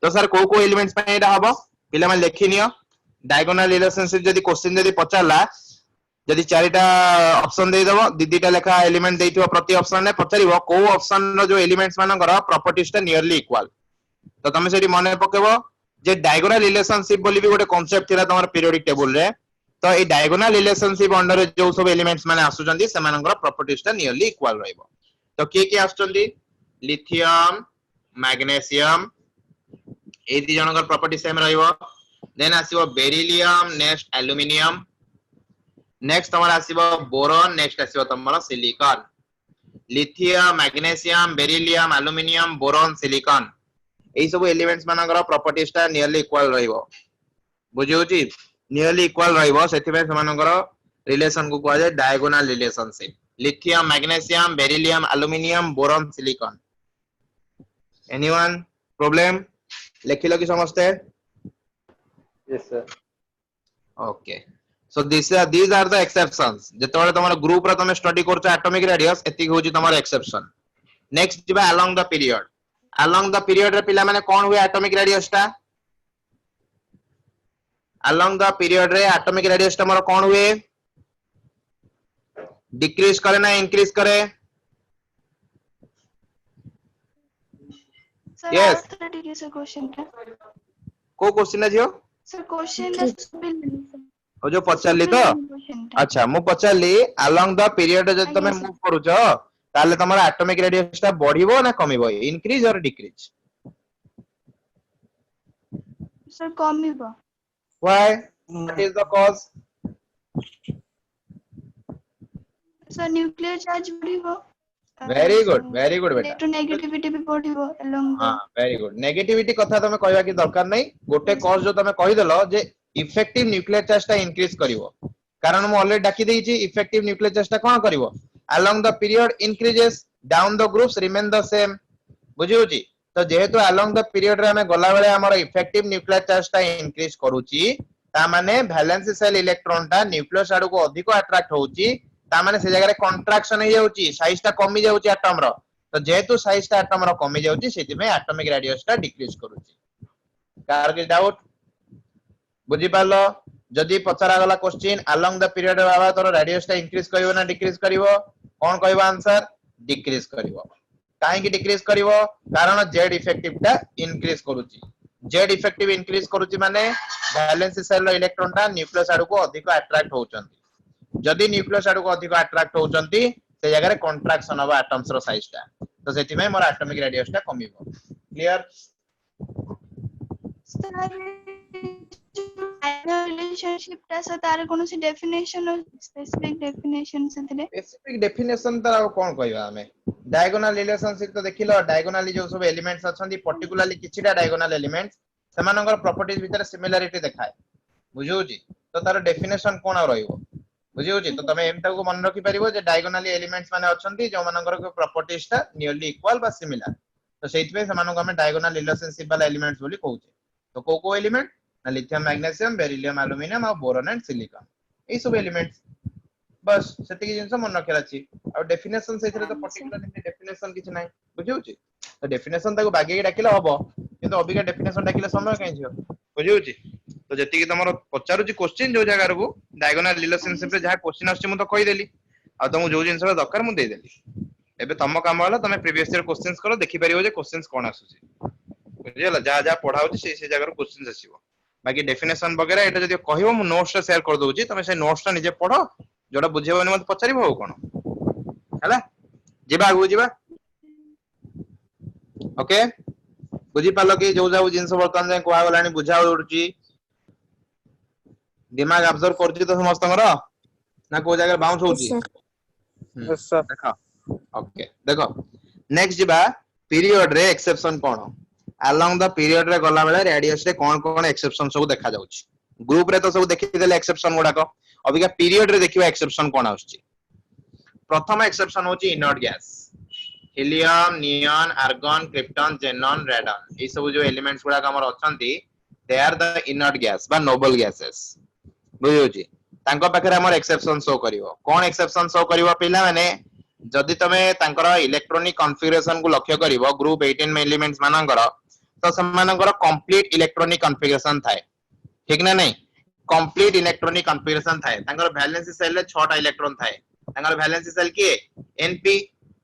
तो सर को एलिमेंट्स पई एटा हबो पिला मन लेखिनियो डायगोनल रिलेशनशिप जदी क्वेश्चन जदी पचारला जदी चारिटा ऑप्शन दे दबो दीदीटा लेखा एलिमेंट देइथिबो प्रति ऑप्शन ने पचारिबो को ऑप्शन रो जो एलिमेंट्स मानकर प्रॉपर्टीज ता नियरली इक्वल तो तमे सेठी मने पकेबो जे डायगोनल रिलेशनशिप बोली भी गोटे कांसेप्ट थिला तमर पीरियोडिक टेबल रे तो ए डायगोनल रिलेशनशिप अंडर जो सब एलिमेंट्स माने आसुचंदी से मानकर प्रॉपर्टीज ता नियरली इक्वल रहइबो तो के आसुचंदी लिथियम मैग्नीशियम ए दी जनकर प्रॉपर्टी सेम रहइबो देन आसीबो बेरिलियम नेक्स्ट एल्युमिनियम नेक्स्ट तमरा आसीबो बोरॉन नेक्स्ट आसीबो तमरा silicon lithium magnesium beryllium aluminium boron silicon एई सब एलिमेंट्स मानकर प्रॉपर्टीज ता नियरली इक्वल रहइबो बुझियोची नियरली इक्वल रहइबो सेति में समानकर रिलेशन को कहै जाय diagonal relationship lithium magnesium beryllium aluminium boron silicon anyone problem लेखिलो कि समझते yes sir okay so these are the exceptions जेतोले तमरा group रा तमे स्टडी करछो एटॉमिक रेडियस एति होची तमरा एक्सेप्शन नेक्स्ट जिबा अलोंग द पीरियड रे पिला माने कोन हुए एटॉमिक रेडियस ता अलोंग द पीरियड रे एटॉमिक रेडियस ता मोर कोन हुए डिक्रीज करे ना इंक्रीज करे sir Yes. sir question ta को क्वेश्चन है जियो sir question is sir ओ जो पचारली तो अच्छा मु पचारली अलोंग द पीरियड जे तमे मूव करूछो ताले तमरा एटॉमिक रेडियस ता बढ़िबो ना कमिबो इंक्रीज और डिक्रीज sir कमिबो why what is the cause sir nuclear charge बढ़िबो वेरी गुड बेटा इलेक्ट्रोनेगेटिविटी भी बढ़िबो along हां वेरी गुड नेगेटिविटी कथा तमे कहबा की दरकार नै गोटे कॉज जो तमे कहि देलो जे इफेक्टिव न्यूक्लियर चार्ज ता इंक्रीज करिवो कारण मु ऑलरेडी डाकी देइची इफेक्टिव न्यूक्लियर चार्ज ता कोन करिवो along the period increases down the groups remain the same बुझियोची तो जेहेतु अलोंग द पीरियड रे हमें गला बेले हमर इफेक्टिव न्यूक्लियर चार्ज ता इंक्रीज करूची ता माने वैलेंस सेल इलेक्ट्रॉन ता न्यूक्लियस आडू को अधिक अट्रैक्ट होउची ता माने से जगह कंट्राक्शन हो जाउची साइज ता कमी जाउची एटम रो तो जेहेतु साइज ता एटम रो कमी जाउची सेति में एटॉमिक रेडियस ता डिक्रीज करूची कार के डाउट बुझी पालो जदी पचरा गला क्वेश्चन अलोंग द पीरियड बाबा तोर रेडियस ता इंक्रीज करिवो ना डिक्रीज करिवो कोन कहबो आंसर डिक्रीज करिवो काहे की डिक्रीज करिवो कारण जेड इफेक्टिव ता इंक्रीज करूची जेड इफेक्टिव इंक्रीज करूची माने वैलेंस सेल रो इलेक्ट्रॉन ता न्यूक्लियस आडू को अधिक अट्रैक्ट होचंती जदी न्यूक्लियस आडू को अधिक अट्रैक्ट होचंती से जगह रे कंट्रैक्शन ऑफ एटम्स रो साइज ता तो सेति में मोर एटॉमिक रेडियस ता कमिवो क्लियर रिलेशनशिप ता से तार कोनो सी डेफिनेशन और स्पेसिफिक डेफिनेशन से दे स्पेसिफिक डेफिनेशन तार कोन कहबा हमें डायगोनल रिलेशनशिप तो देखिलो डायगोनली जो सब एलिमेंट्स अछंती पर्टिकुलरली किछिटा डायगोनल एलिमेंट्स सेमानकर प्रॉपर्टीज भीतर सिमिलरिटी देखाय बुझियोजी तो तार डेफिनेशन कोन रहइबो बुझियोजी तो तमे एमटा को मन रखि परिबो जे डायगोनली एलिमेंट्स माने अछंती जो मानकर को प्रॉपर्टीज ता नियरली इक्वल बा सिमिलर तो सेति पे सेमानको हम डायगोनल रिलेशनशिप वाला एलिमेंट्स बोली कहउचे तो को एलिमेंट ना लिथियम मैग्नीशियम बेरिलियम एल्युमिनियम और बोरॉन एंड सिलिकॉन ए सब एलिमेंट्स बस सेति की जिंस मन रखला छी और डेफिनेशन सेथिरे तो पर्टिकुलरली डेफिनेशन किछ नै बुझियोची तो डेफिनेशन ताको बागे डाकिला हबो किंतु अबिका डेफिनेशन डाकिला समय काई छियो बुझियोची तो जति की तमरो पचारुची क्वेश्चन जो जगह रो डायगोनल रिलेशनशिप रे जहा क्वेश्चन आछी मु तो कहि देली आ तुम जो जिंस दरकार मु दे देली एबे तम काम होला तमे प्रीवियस ईयर क्वेश्चंस करो देखि परिबो जे क्वेश्चंस कोन आसुची बुझियला जा जा पढा होची से जगह रो क्वेश्चंस आसीबो बाकी डेफिनेशन वगैरह एटा जदी कहिबो मु नोट्स रे शेयर कर दोउची तमे से नोट्स ता निजे पढो जोडा बुझेबोनी मत पचारिबो हो कोन हला जेबा आगु जेबा ओके बुझी पालो कि जो जाऊ जिंस बर्तन जे कोआ गलानी बुझा उडची दिमाग ऑब्जर्व करची तो समस्त हमरा ना को जगह बाउंस होची यस सर देखो ओके देखो नेक्स्ट जेबा पीरियड रे exception cone along the period रे गला बेले रेडियस रे कोन कोन एक्सेप्शन सब देखा जाउची ग्रुप रे तो सब देखि देले एक्सेप्शन गुडा को अबिका पीरियड रे देखिबा एक्सेप्शन कोन आउची प्रथम एक्सेप्शन होची inert gas helium neon argon krypton xenon radon ए सब जो एलिमेंट्स गुडा हमर अछंती they are the inert gas बा नोबल गैसेस बुझियोची तांको पाखरे हमर एक्सेप्शन शो करिवो कोन एक्सेप्शन शो करिवो पिला माने जदि तमे तांकर इलेक्ट्रॉनिक कॉन्फ़िगरेशन को लक्ष्य करिवो ग्रुप 18 में एलिमेंट्स मानकर तो समानकर कंप्लीट इलेक्ट्रॉनिक कॉन्फ़िगरेशन थाए ठीक ना नहीं कंप्लीट इलेक्ट्रॉनिक कॉन्फ़िगरेशन थाए तांकर वैलेंस सेल रे 6 टा इलेक्ट्रॉन थाए तांकर वैलेंस सेल के np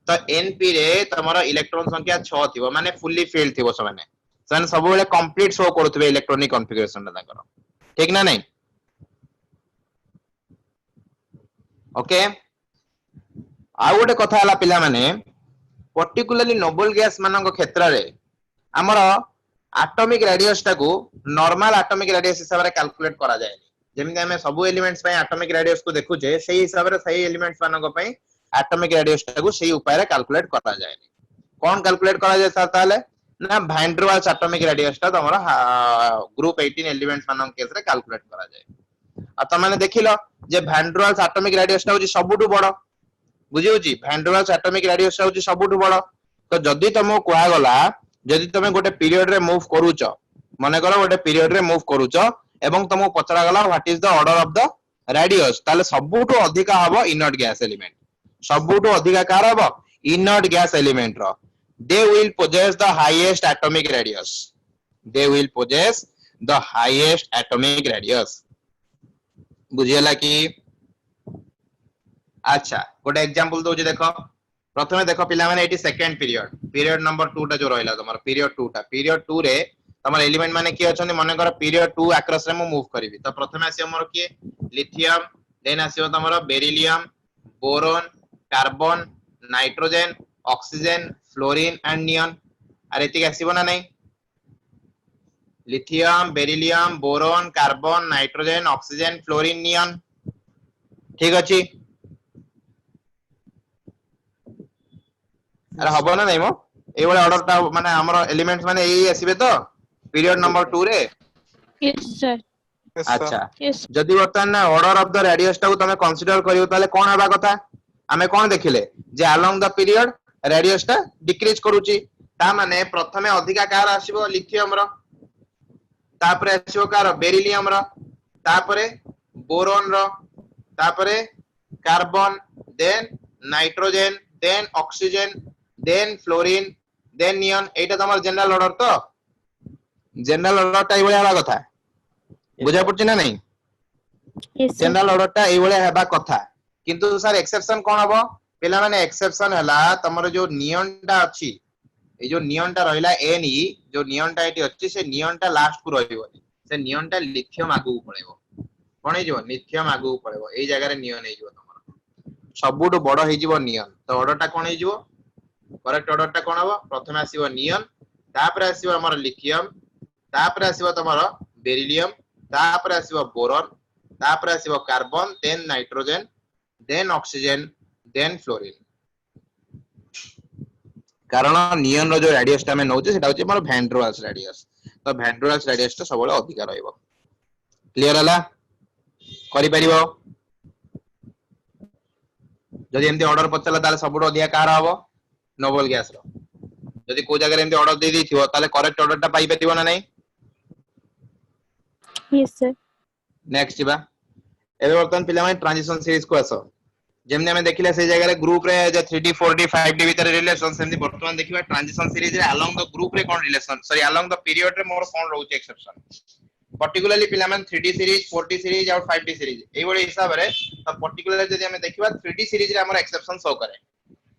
तो np रे तमरो इलेक्ट्रॉन संख्या 6 थिबो माने फुल्ली फिल्ड थिबो समाने सन सब बेले कंप्लीट शो करथबे इलेक्ट्रॉनिक कॉन्फ़िगरेशन तांकर ठीक ना नहीं ओके आ गोटे कथा हला पिला माने पर्टिकुलरली नोबल गैस मानक क्षेत्र रे हमर एटॉमिक रेडियस टा को नॉर्मल एटॉमिक रेडियस हिसाब रे कैलकुलेट करा जाय जेमिति हमें सब एलिमेंट्स पय एटॉमिक रेडियस को देखु जे सही हिसाब रे सही एलिमेंट्स मानक पय एटॉमिक रेडियस टा को सही उपाय रे कैलकुलेट करा जाय कोन कैलकुलेट करा जाय ताले ना van der Waals atomic radius टा तमरा ग्रुप 18 एलिमेंट्स मानक केस रे कैलकुलेट करा जाय आ त माने देखिलो जे van der Waals atomic radius टा होची सबुटु बडो बुझियोची van der Waals atomic radius होची सबुटु बडो तो जदी तमो कोआ गला जदी तमे गोटे पीरियड रे मूव करूचो माने करो गोटे पीरियड रे मूव करूचो एवं तमो पचरा गला what is the order of the radius ताले सबुटु अधिका हबो इनर्ट गैस एलिमेंट सबुटु अधिका कार हबो इनर्ट गैस एलिमेंट रो they will possess the highest atomic radius they will possess the highest atomic radius बुझियला कि अच्छा गोटे एग्जांपल दउजी देखो प्रथमे देखो पिला माने एटी सेकंड पीरियड नंबर 2 टा जो रहइला तमर पीरियड 2 रे तमर एलिमेंट माने की अछन माने कर पीरियड 2 अक्रॉस रे मु मूव करबी तो प्रथमे आसी हमर की लिथियम देन आसीओ तमर beryllium boron carbon nitrogen oxygen fluorine and neon अरे ठीक आसीबो ना नहीं lithium beryllium boron carbon nitrogen oxygen fluorine neon ठीक अछि अरे हबो ना नहीं मो ए वाला ऑर्डर ता माने हमर एलिमेंट्स माने एई आसीबे तो पीरियड नंबर 2 रे यस सर अच्छा यस जदी वर्तमान ऑर्डर ऑफ द रेडियस टा को तमे कंसीडर करियो ताले कोन हबा कथा हमें कोन देखिले जे अलोंग द पीरियड रेडियस टा डिक्रीज करूची ता माने प्रथमे अधिका कार आसीबो लिथियम रो तापरे आसीबो कार बेरिलियम रो तापरे बोरॉन रो तापरे carbon, then nitrogen, then oxygen, then fluorine, then neon. एटा तमर जनरल ऑर्डर तो जनरल ऑर्डर टा एई भलिया कथा बुझा पड़छ ना नहीं Yes, sir. जनरल ऑर्डर टा एई भलिया हेबा कथा किंतु सर एक्सेप्शन कोन हबो पिला माने एक्सेप्शन हला तमर जो नियन टा अछि ए जो नियन टा रहिला Ne जो नियन टा एटी अछि से नियन टा लास्ट को रहिबो से नियन टा लिथियम आगु पळेबो कोन हेजो लिथियम आगु पळेबो एई जगह रे नियन हेजो तमर सबुटो बड़ हेजिबो नियन तो ऑर्डर टा कोन हेजिबो करेक्ट ऑर्डर टा कोन हबो प्रथमे आसीबो नियन तापर आसीबो हमर लिथियम तापर आसीबो तमर बेरिलियम तापर आसीबो बोरॉन तापर आसीबो carbon then nitrogen then oxygen then fluorine कारण नियन रो जो रेडियस टा में नउचे सेटा होचे हमर वैन डर वाल्स रेडियस तो वैन डर वाल्स रेडियस टा सबले अधिक रहइबो क्लियर हला करि परिबो जदि एमती ऑर्डर पचला ताले सबुठो अधिक कार हबो नोबल गैस रो जदि को जगह एमती ऑर्डर दे दिथिबो ताले करेक्ट ऑर्डर टा पाई पेतिबो ना नहीं Yes, sir. नेक्स्ट बा एबे वर्तमान पिला में ट्रांजिशन सीरीज को आसो जेमने हमें देखिला से जगह रे ग्रुप रे जे 3D 4D 5D भीतर रिलेशन सेमती वर्तमान देखिबा ट्रांजिशन सीरीज रे अलोंग द ग्रुप रे कोन relation sorry along the period रे मोर कोन रहउचे एक्सेप्शन पर्टिकुलरली पिला में 3D सीरीज 4D सीरीज और 5D सीरीज एई बडे हिसाब रे तो पर्टिकुलरली जदि हमें देखिबा 3D सीरीज रे हमर एक्सेप्शन शो करे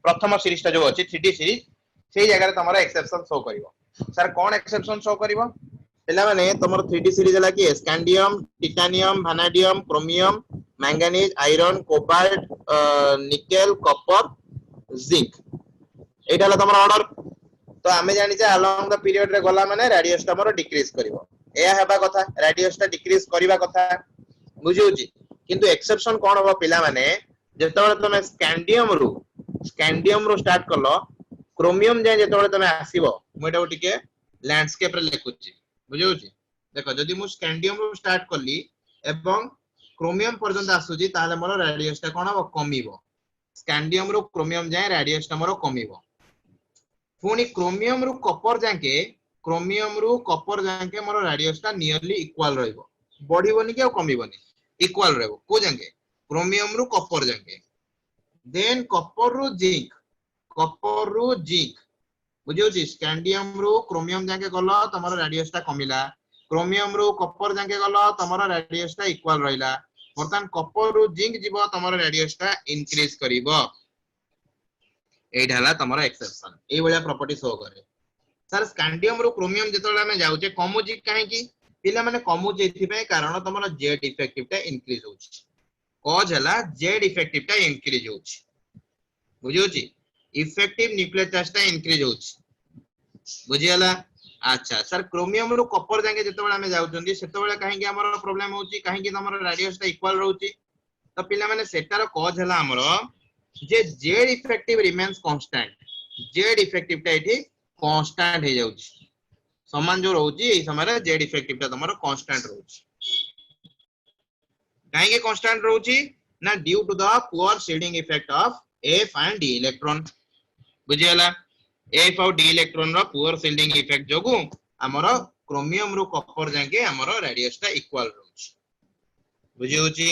प्रथम सीरीज ता जो अछि 3D सीरीज सेई जगह रे तमरा एक्सेप्शन शो करिवो सर कोन एक्सेप्शन शो करिवो पिला माने तमर 3D सीरीज हला कि scandium titanium vanadium chromium manganese iron cobalt nickel copper zinc एटा हला तमर ऑर्डर तो हमें जानि जे अलोंग द पीरियड रे गला माने रेडियस ता हमर डिक्रीज करिवो एया हेबा कथा रेडियस ता डिक्रीज करिवा कथा बुझिउची किंतु एक्सेप्शन कोन हो पिला माने जेतबे तमे स्कैंडियम रो स्टार्ट करलो क्रोमियम जे जेतबे तमे आसीबो मोटा टिके लैंडस्केप रे लिखुची बुझिउची देखो जदि मु स्कैंडियम रो स्टार्ट करली एवं क्रोमियम पर्यंत आसुची ताले मोर रेडियस ता कोन हो कमिवो स्कैंडियम रो क्रोमियम जाय रेडियस ता मोर कमिवो पुनी क्रोमियम रो कॉपर जाके मोर रेडियस ता नियरली इक्वल रहइबो बढ़िबोनी कि कमिबोनी इक्वल रहइबो को जाके क्रोमियम रो कॉपर जाके देन कॉपर रो जिंक बुझिउची स्कैंडियम रो क्रोमियम जाके गलो तमरो रेडियस ता कमिला क्रोमियम रो कॉपर जाके गलो तमरो रेडियस ता इक्वल रहिला बर्तन कॉपर रो जिंक जीवो तमरो रेडियस ता इंक्रीज करिवो एटा हला तमरो एक्सेप्शन ए बलिया प्रॉपर्टी शो करे सर स्कैंडियम रो क्रोमियम जेतोला में जाउचे कमुची काहे की पिला माने कमुची एथि पे कारण तमरो जेड इफेक्टिव ता इंक्रीज होउची कॉज हला जेड इफेक्टिव ता इंक्रीज होउची बुझिउची इफेक्टिव न्यूक्लियर चार्ज ता इंक्रीज होउची बुझियला अच्छा सर क्रोमियम रो कॉपर जाके जेतबेला हमें जाउचंदी सेतबेला काहे कि हमर प्रॉब्लम होउची काहे कि हमर रेडियस ता इक्वल रहउची तो पिला माने सेटार कॉज हला हमर जे Z effective remains constant Z effective ता एठी कांस्टेंट हे जाउची समान जो रहउची एई समय रे जेड इफेक्टिव ता हमर कांस्टेंट रहउची काहे कि कांस्टेंट रहउची ना due to the poor shielding effect of F and D electron बुझियला F और D इलेक्ट्रॉन रो पुअर शील्डिंग इफेक्ट जोगु हमरो क्रोमियम रो कॉपर जाके हमरो रेडियस ता इक्वल रहउची बुझिउची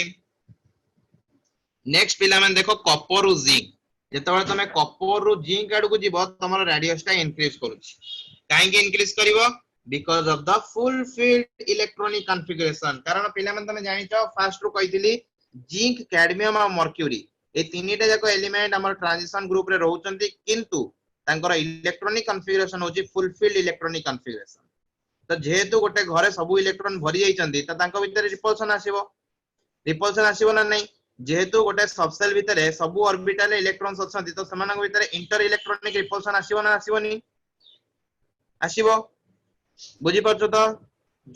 नेक्स्ट पिला मन देखो कॉपर रो जिंक जेतबे तमे कॉपर रो जिंक आडू को जीवो तमरो रेडियस ता इंक्रीज करूची काहे कि इंक्रीज करिवो because of the fulfilled electronic configuration कारण पिला मन तमे जानिचो फास्ट रो कहितली जिंक कैडमियम और मर्क्यूरी ए तीनटा जाको एलिमेंट हमर ट्रांजिशन ग्रुप रे रहउचंती किंतु तांकर इलेक्ट्रॉनिक कॉन्फ़िगरेशन होची फुलफिल्ड इलेक्ट्रॉनिक कॉन्फ़िगरेशन तो जेहेतु गोटे घरे सब इलेक्ट्रॉन भरि जाइचंती त तांको भीतर रिपल्सन आसीबो ना नहीं जेहेतु गोटे सबसेल भीतर सब ऑर्बिटल इलेक्ट्रॉन्स अछंती तो समानक भीतर इंटर इलेक्ट्रॉनिक रिपल्सन आसीबो ना आसीबोनी आसीबो बुझी परछो तो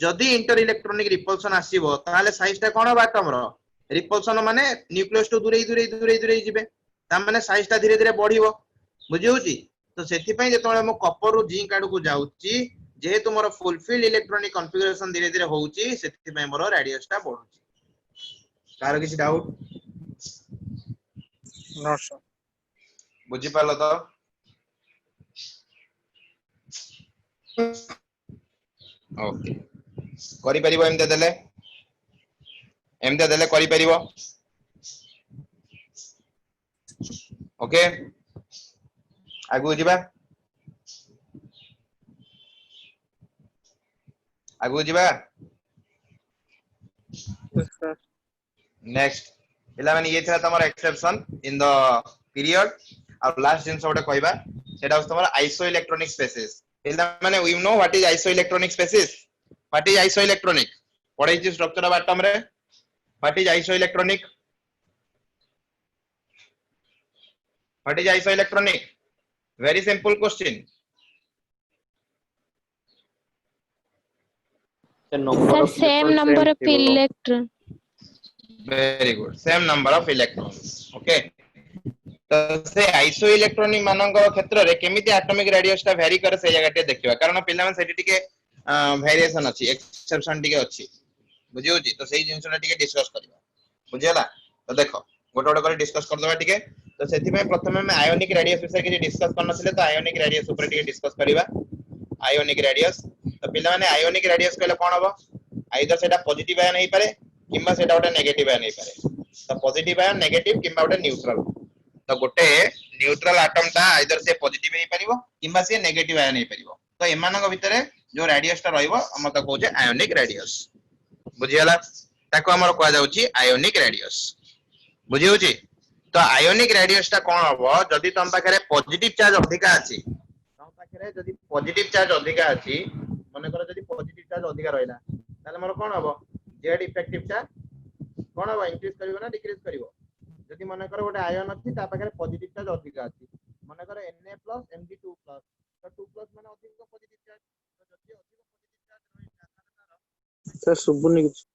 जदी इंटर इलेक्ट्रॉनिक रिपल्सन आसीबो ताले साइज ता कोन बाटमरो रिपल्सन माने न्यूक्लियस टू दूरे जिबे ता माने साइज ता धीरे धीरे बढ़िबो बुझिउची तो सेति पय जेतोले मो कॉपर रो जिंक आडू को जाउची जेहेतु मोर फुलफिल्ड इलेक्ट्रॉनिक कॉन्फ़िगरेशन धीरे धीरे होउची सेति पय मोर रेडियस ता बढ़ुची कार किसी डाउट नो सर बुझी पालो तो ओके करि परिबो एमते देले करि परिबो ओके आगु जिबा Yes, sir. नेक्स्ट पिला माने ये था तमर एक्सेप्शन इन द पीरियड और लास्ट जिंस गोटे कहबा सेटा तमर आइसो इलेक्ट्रॉनिक स्पेसिस पिला माने we know what is isoelectronic species what is isoelectronic what is the structure of atom रे what is isoelectronic very simple question Sir, same number of electron. Very good same number of electrons okay तो से iso electronic मानकर क्षेत्र रे केमिति atomic radius टा very करे से जगह टे देखिबा कारण पिला मन सेठी टिके वेरिएशन अछि एक्सेप्शन टिके अछि बुझियो जी तो सेही जिंसटा टिके डिस्कस करबा बुझियला तो देखो गोटे गोटे कर डिस्कस कर देबा टिके तो सेथि में प्रथमे हम आयोनिक रेडियस विषय के डिस्कस करनथिले तो आयोनिक रेडियस ऊपर टिके डिस्कस करबा आयोनिक रेडियस तो पिला माने आयोनिक रेडियस कहले कोन हबो आइदर सेटा पॉजिटिव आयन हेई पारे किंबा सेटा गोटे नेगेटिव आयन हेई पारे तो पॉजिटिव आयन नेगेटिव किंबा गोटे न्यूट्रल तो गोटे न्यूट्रल एटम ता आइदर से पॉजिटिव हेई परिबो किंबा से नेगेटिव आयन हेई परिबो तो एमानक भितरे जो रेडियस ता रहइबो हम त कहूजे आयोनिक रेडियस बुझियला ताको हमर कहआ जाउची आयोनिक रेडियस बुझियोची तो आयोनिक रेडियस ता कोन हबो जदी तम पाखरे पॉजिटिव चार्ज अधिका अछि तम पाखरे जदी पॉजिटिव चार्ज अधिका अछि माने कर जदी पॉजिटिव चार्ज अधिका रहइला ताले मोर कोन हबो जेड इफेक्टिव चार्ज कोन हबो इंक्रीज करिवो ना डिक्रीज करिवो जदी माने कर गोटे आयन अछि ता पाखरे पॉजिटिव चार्ज अधिका अछि माने कर Na+ Mg2+ तो 2+ माने अधिक पॉजिटिव चार्ज तो जदी अधिक पॉजिटिव चार्ज रहइला तार Sir, सुबुनी किछ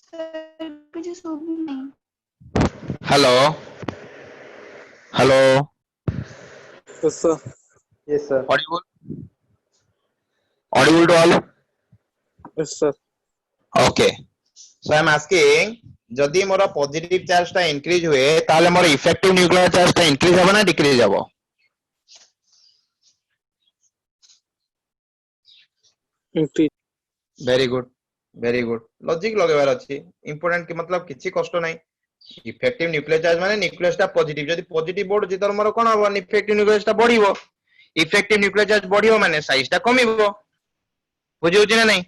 सर कुछ सुन नहीं hello hello Yes, sir. Yes, sir. Audible to all Yes, sir. Okay so I am asking जदी मोर पॉजिटिव चार्ज ता इंक्रीज हुए ताले मोर इफेक्टिव न्यूक्लियर चार्ज ता इंक्रीज हबो ना डिक्रीज हबो Increase. वेरी गुड लॉजिक लगेबार अछि इंपोर्टेंट कि मतलब किछि कष्ट नाही इफेक्टिव न्यूक्लियर चार्ज माने न्यूक्लियस ता पॉजिटिव जदी पॉजिटिव बोर्ड जे तर मोर कोन हबो इफेक्टिव न्यूक्लियस ता बढ़िबो इफेक्टिव न्यूक्लियर चार्ज बढ़िबो माने साइज ता कमिबो बुझियोछि ना नाही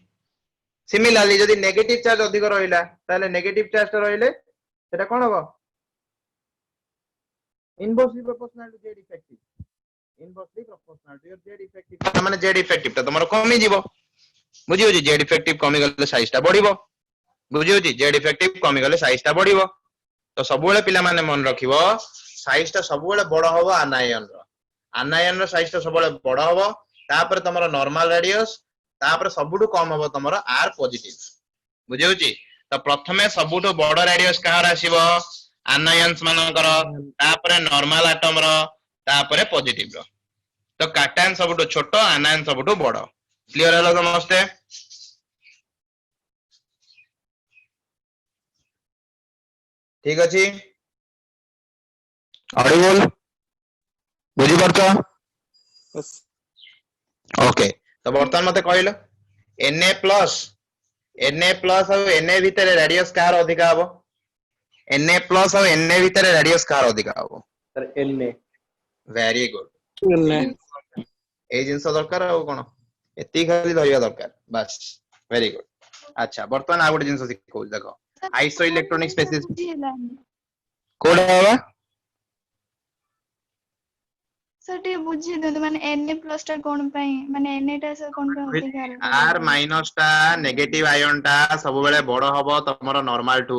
सिमिलरली जदी नेगेटिव चार्ज अधिक रहिला ताले नेगेटिव चार्ज ता रहिले सेटा कोन हबो inversely proportional to Z effective Z effective माने जेड इफेक्टिव ता तमरो कमी जीवो बुझियोछि जेड इफेक्टिव कमी गले साइज ता बढ़िबो बुझियोछि जेड इफेक्टिव कमी गले साइज ता बढ़िबो तो सबुबेले पिला माने मन रखिबो साइज ता सबुबेले बड़ होबो आनायन रो साइज ता सबुबेले बड़ होबो तापर तमरो नॉर्मल रेडियस तापर सबुटु कम होबो तमरो आर पॉजिटिव बुझियोछि तो प्रथमे सबुटु बड़ रेडियस कहार आसीबो आनायन्स मानकर तापर नॉर्मल एटम रो तापर पॉजिटिव रो तो कैटायन सबुटु छोटो आनायन सबुटु बड़ क्लियर हलो समस्ते ठीक अछि ऑडिबल बुझी परछो Yes. ओके तो वर्तमान मते कहलो Na+ और Na भितर रेडियस कार अधिका हबो Na+ और Na भितर रेडियस कार अधिका हबो Sir, Na. Very good Na. ए जिंस दरकार आ कोन एती खाली धरिया दरकार बस वेरी गुड अच्छा वर्तमान आ गोटे जिंस सिखौ देखो आइसो इलेक्ट्रॉनिक स्पेसिस कोडा हबा सर टे बुझी दे माने Na+ टा कोन पई माने Na टा सर कोन पई होती है आर माइनस टा नेगेटिव आयन टा सब बेले बड़ हबो तमरो नॉर्मल टू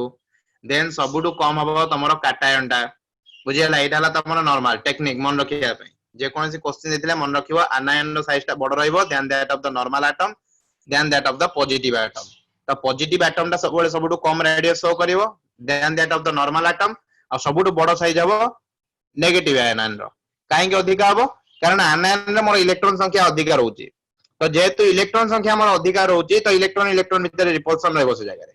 देन सबुटु कम हबो तमरो कैटायन टा बुझियला एटा हला तमरो नॉर्मल टेक्निक मन रखिया पई जे कोनसी क्वेश्चन देथिले मन रखिबो आनायन रो साइज टा बड़ रहइबो then that of the normal atom then that of the positive atom तो पॉजिटिव एटम टा सब बेले सबुटु कम रेडियस शो करिवो then that of the normal atom आ सबुटु बड़ साइज हबो नेगेटिव आयन रो काहे के अधिका हबो कारण आनायन रे मोर इलेक्ट्रॉन संख्या अधिका रहउची तो जेहेतु इलेक्ट्रॉन संख्या मोर अधिका रहउची तो इलेक्ट्रॉन भितर रिपल्सन रहबो से जगह रे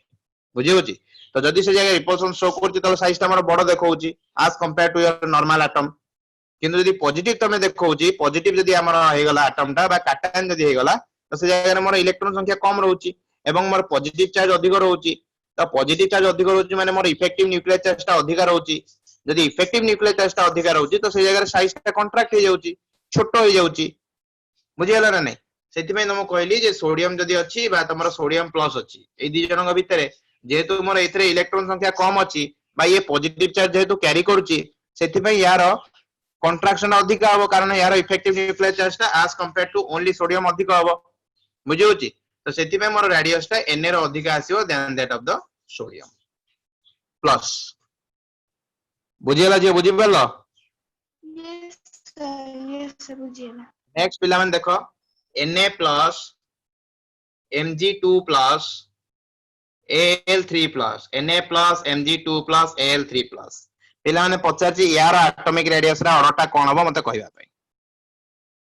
बुझियोची तो जदी से जगह रिपल्सन शो करची तो साइज ता मोर बड़ देखौची as compare to your normal atom किंतु जदी पॉजिटिव तमे देखौची पॉजिटिव जदी हमर हे गला एटम टा बा कैटायन जदी हे गला तो से जगह रे मोर इलेक्ट्रॉन संख्या कम रहउची एवं मोर पॉजिटिव चार्ज अधिक रहउची तो पॉजिटिव चार्ज अधिक रहउची माने मोर इफेक्टिव न्यूक्लियर चार्ज टा अधिक रहउची जदि इफेक्टिव न्यूक्लियर चार्ज टा अधिक रहउची तो से जगह साइज टा कॉन्ट्रैक्ट हो जाउची छोटो हो जाउची बुझी गेला ना नहीं सेति में हम कहली जे सोडियम जदि अछि बा तमरो सोडियम प्लस अछि ए दि जनक भितरे जेहेतु मोर एथरे इलेक्ट्रॉन संख्या कम अछि बा ये पॉजिटिव चार्ज जेहेतु कैरी करूची सेति में यार कॉन्ट्रैक्शन अधिक हबो कारण यार इफेक्टिव न्यूक्लियर चार्ज टा as compare to only sodium अधिक हबो बुझी होची तो सेति में मोर रेडियस टा Na रो अधिक आसीबो then that of the sodium plus बुझियला जे बुझि परलो यस सर बुझिएला नेक्स्ट पिला मन देखो Na plus Mg2 plus Al3 plus Na plus Mg2 plus Al3 plus पिला माने पचारची यार एटॉमिक रेडियस रा ऑर्डर टा कोन हबो मते कहबा पई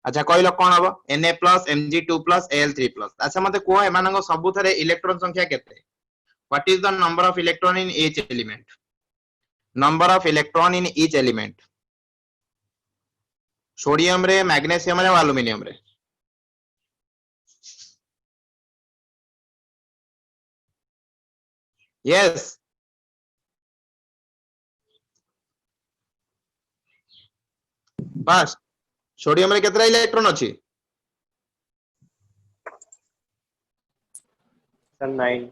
अच्छा कहलो कोन हबो Na plus Mg2 plus Al3 plus अच्छा मते को एमानंग सबु थरे इलेक्ट्रॉन संख्या केते what is the number of electron in each element number of electron in each element sodium रे मैग्नीशियम रे एल्युमिनियम रे यस बस सोडियम रे केतरा इलेक्ट्रॉन अछि सर 9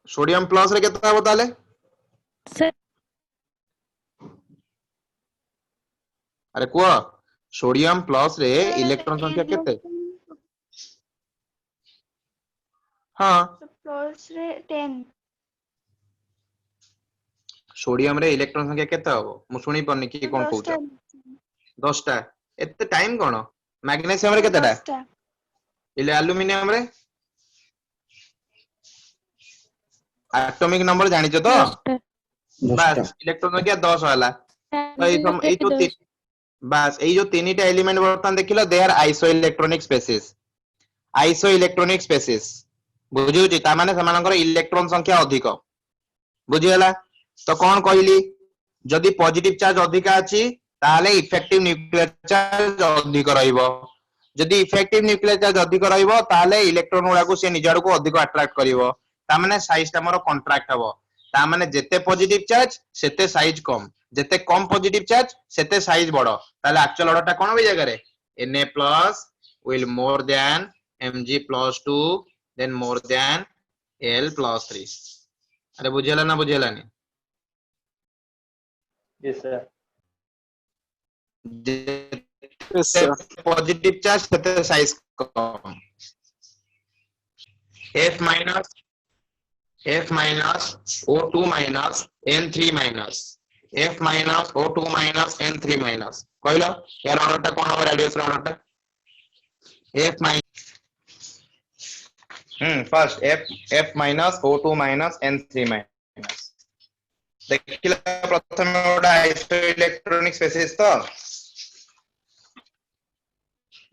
सोडियम प्लस रे केतरा बताले सर अरे कुआ सोडियम प्लस रे इलेक्ट्रॉन संख्या केते हां प्लस रे 10 सोडियम रे इलेक्ट्रॉन संख्या केते हबो मु सुनी पन्नी की कोन कहउछ 10 टा एते टाइम कोन मैग्नीशियम रे केतेटा इले एल्युमिनियम रे एटॉमिक नंबर जानि छ तो बस इलेक्ट्रॉन संख्या 10 होला तो ए जो बस ए जो तीनटा एलिमेंट बर्तन देखिलो they are isoelectronic species बुझिउची ता माने समानकर इलेक्ट्रॉन संख्या अधिक बुझियला तो कौन कहली जदि पॉजिटिव चार्ज अधिक अछि ताले इफेक्टिव न्यूक्लियर चार्ज अधिक रहइबो जदि इफेक्टिव न्यूक्लियर चार्ज अधिक रहइबो ताले इलेक्ट्रॉन गुडा को से निजड़ को अधिक अट्रैक्ट करिवो ता माने साइज ता मोर कॉन्ट्रैक्ट हबो ता माने जेते पॉजिटिव चार्ज सेते साइज कम जेते कम पॉजिटिव चार्ज सेते साइज बड़ो ताले एक्चुअल ऑर्डर टा कोन होई जागा रे Na plus will more than Mg plus 2 then more than Al plus 3 अरे बुझेला ना बुझेला नहीं yes sir Yes, sir. Positive charge सेते साइज कम F minus O2 minus N3 minus F minus O2 minus N3 minus कहलो यार order टा कोन हो रेडियस रा ऑर्डर टा F minus first F minus O2 minus N3 minus देखिला प्रथम Voda iso electronic spaces तो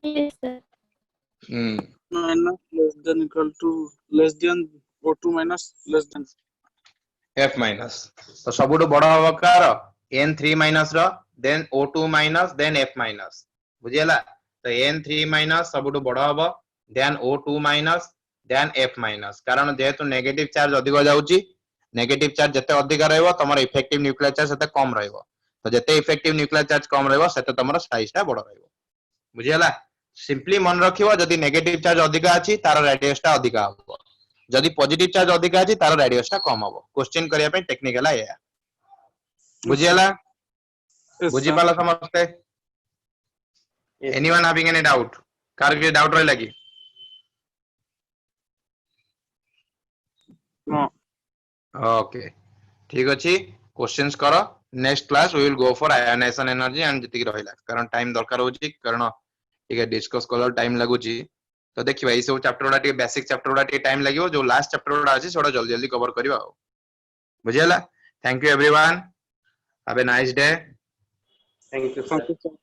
yes sir Minus less than equal to less than O2 minus less than. F minus तो सबुठु बड़ हबो कार N3 minus रो then O2 minus then F minus बुझियला तो N3 minus सबुठु बड़ हबो then O2 minus then F minus कारण जेहेतु negative charge अधिक जाउची नेगेटिव चार्ज जते अधिक रहइबो तमरो इफेक्टिव न्यूक्लियर चार्ज सेते कम रहइबो तो जते इफेक्टिव न्यूक्लियर चार्ज कम रहइबो सेते तमरो साइज टा बड़ रहइबो बुझियला सिंपली मन रखिबो जदि नेगेटिव चार्ज अधिक अछि तार रेडियस टा अधिक हबो जदि पॉजिटिव चार्ज अधिक अछि तार रेडियस टा कम हबो क्वेश्चन करिया पे टेक्निकल है बुझियला Yes, बुझि sir. पाला समझते Yes, anyone having any doubt कार के डाउट रहला की No. ओके ठीक अछि क्वेश्चंस करो next class we will go for ionisation energy and जति रहला कारण टाइम दरकार होची कारण ठीक है डिस्कस कलर टाइम लागुची तो देखिबा ई सब चैप्टर उडा बेसिक चैप्टर उडा टाइम लागिवो जो लास्ट चैप्टर उडा अछि सोडा जल्दी जल्दी कवर करबा बुझियला thank you everyone have a nice day thank you Thank sir you, sir.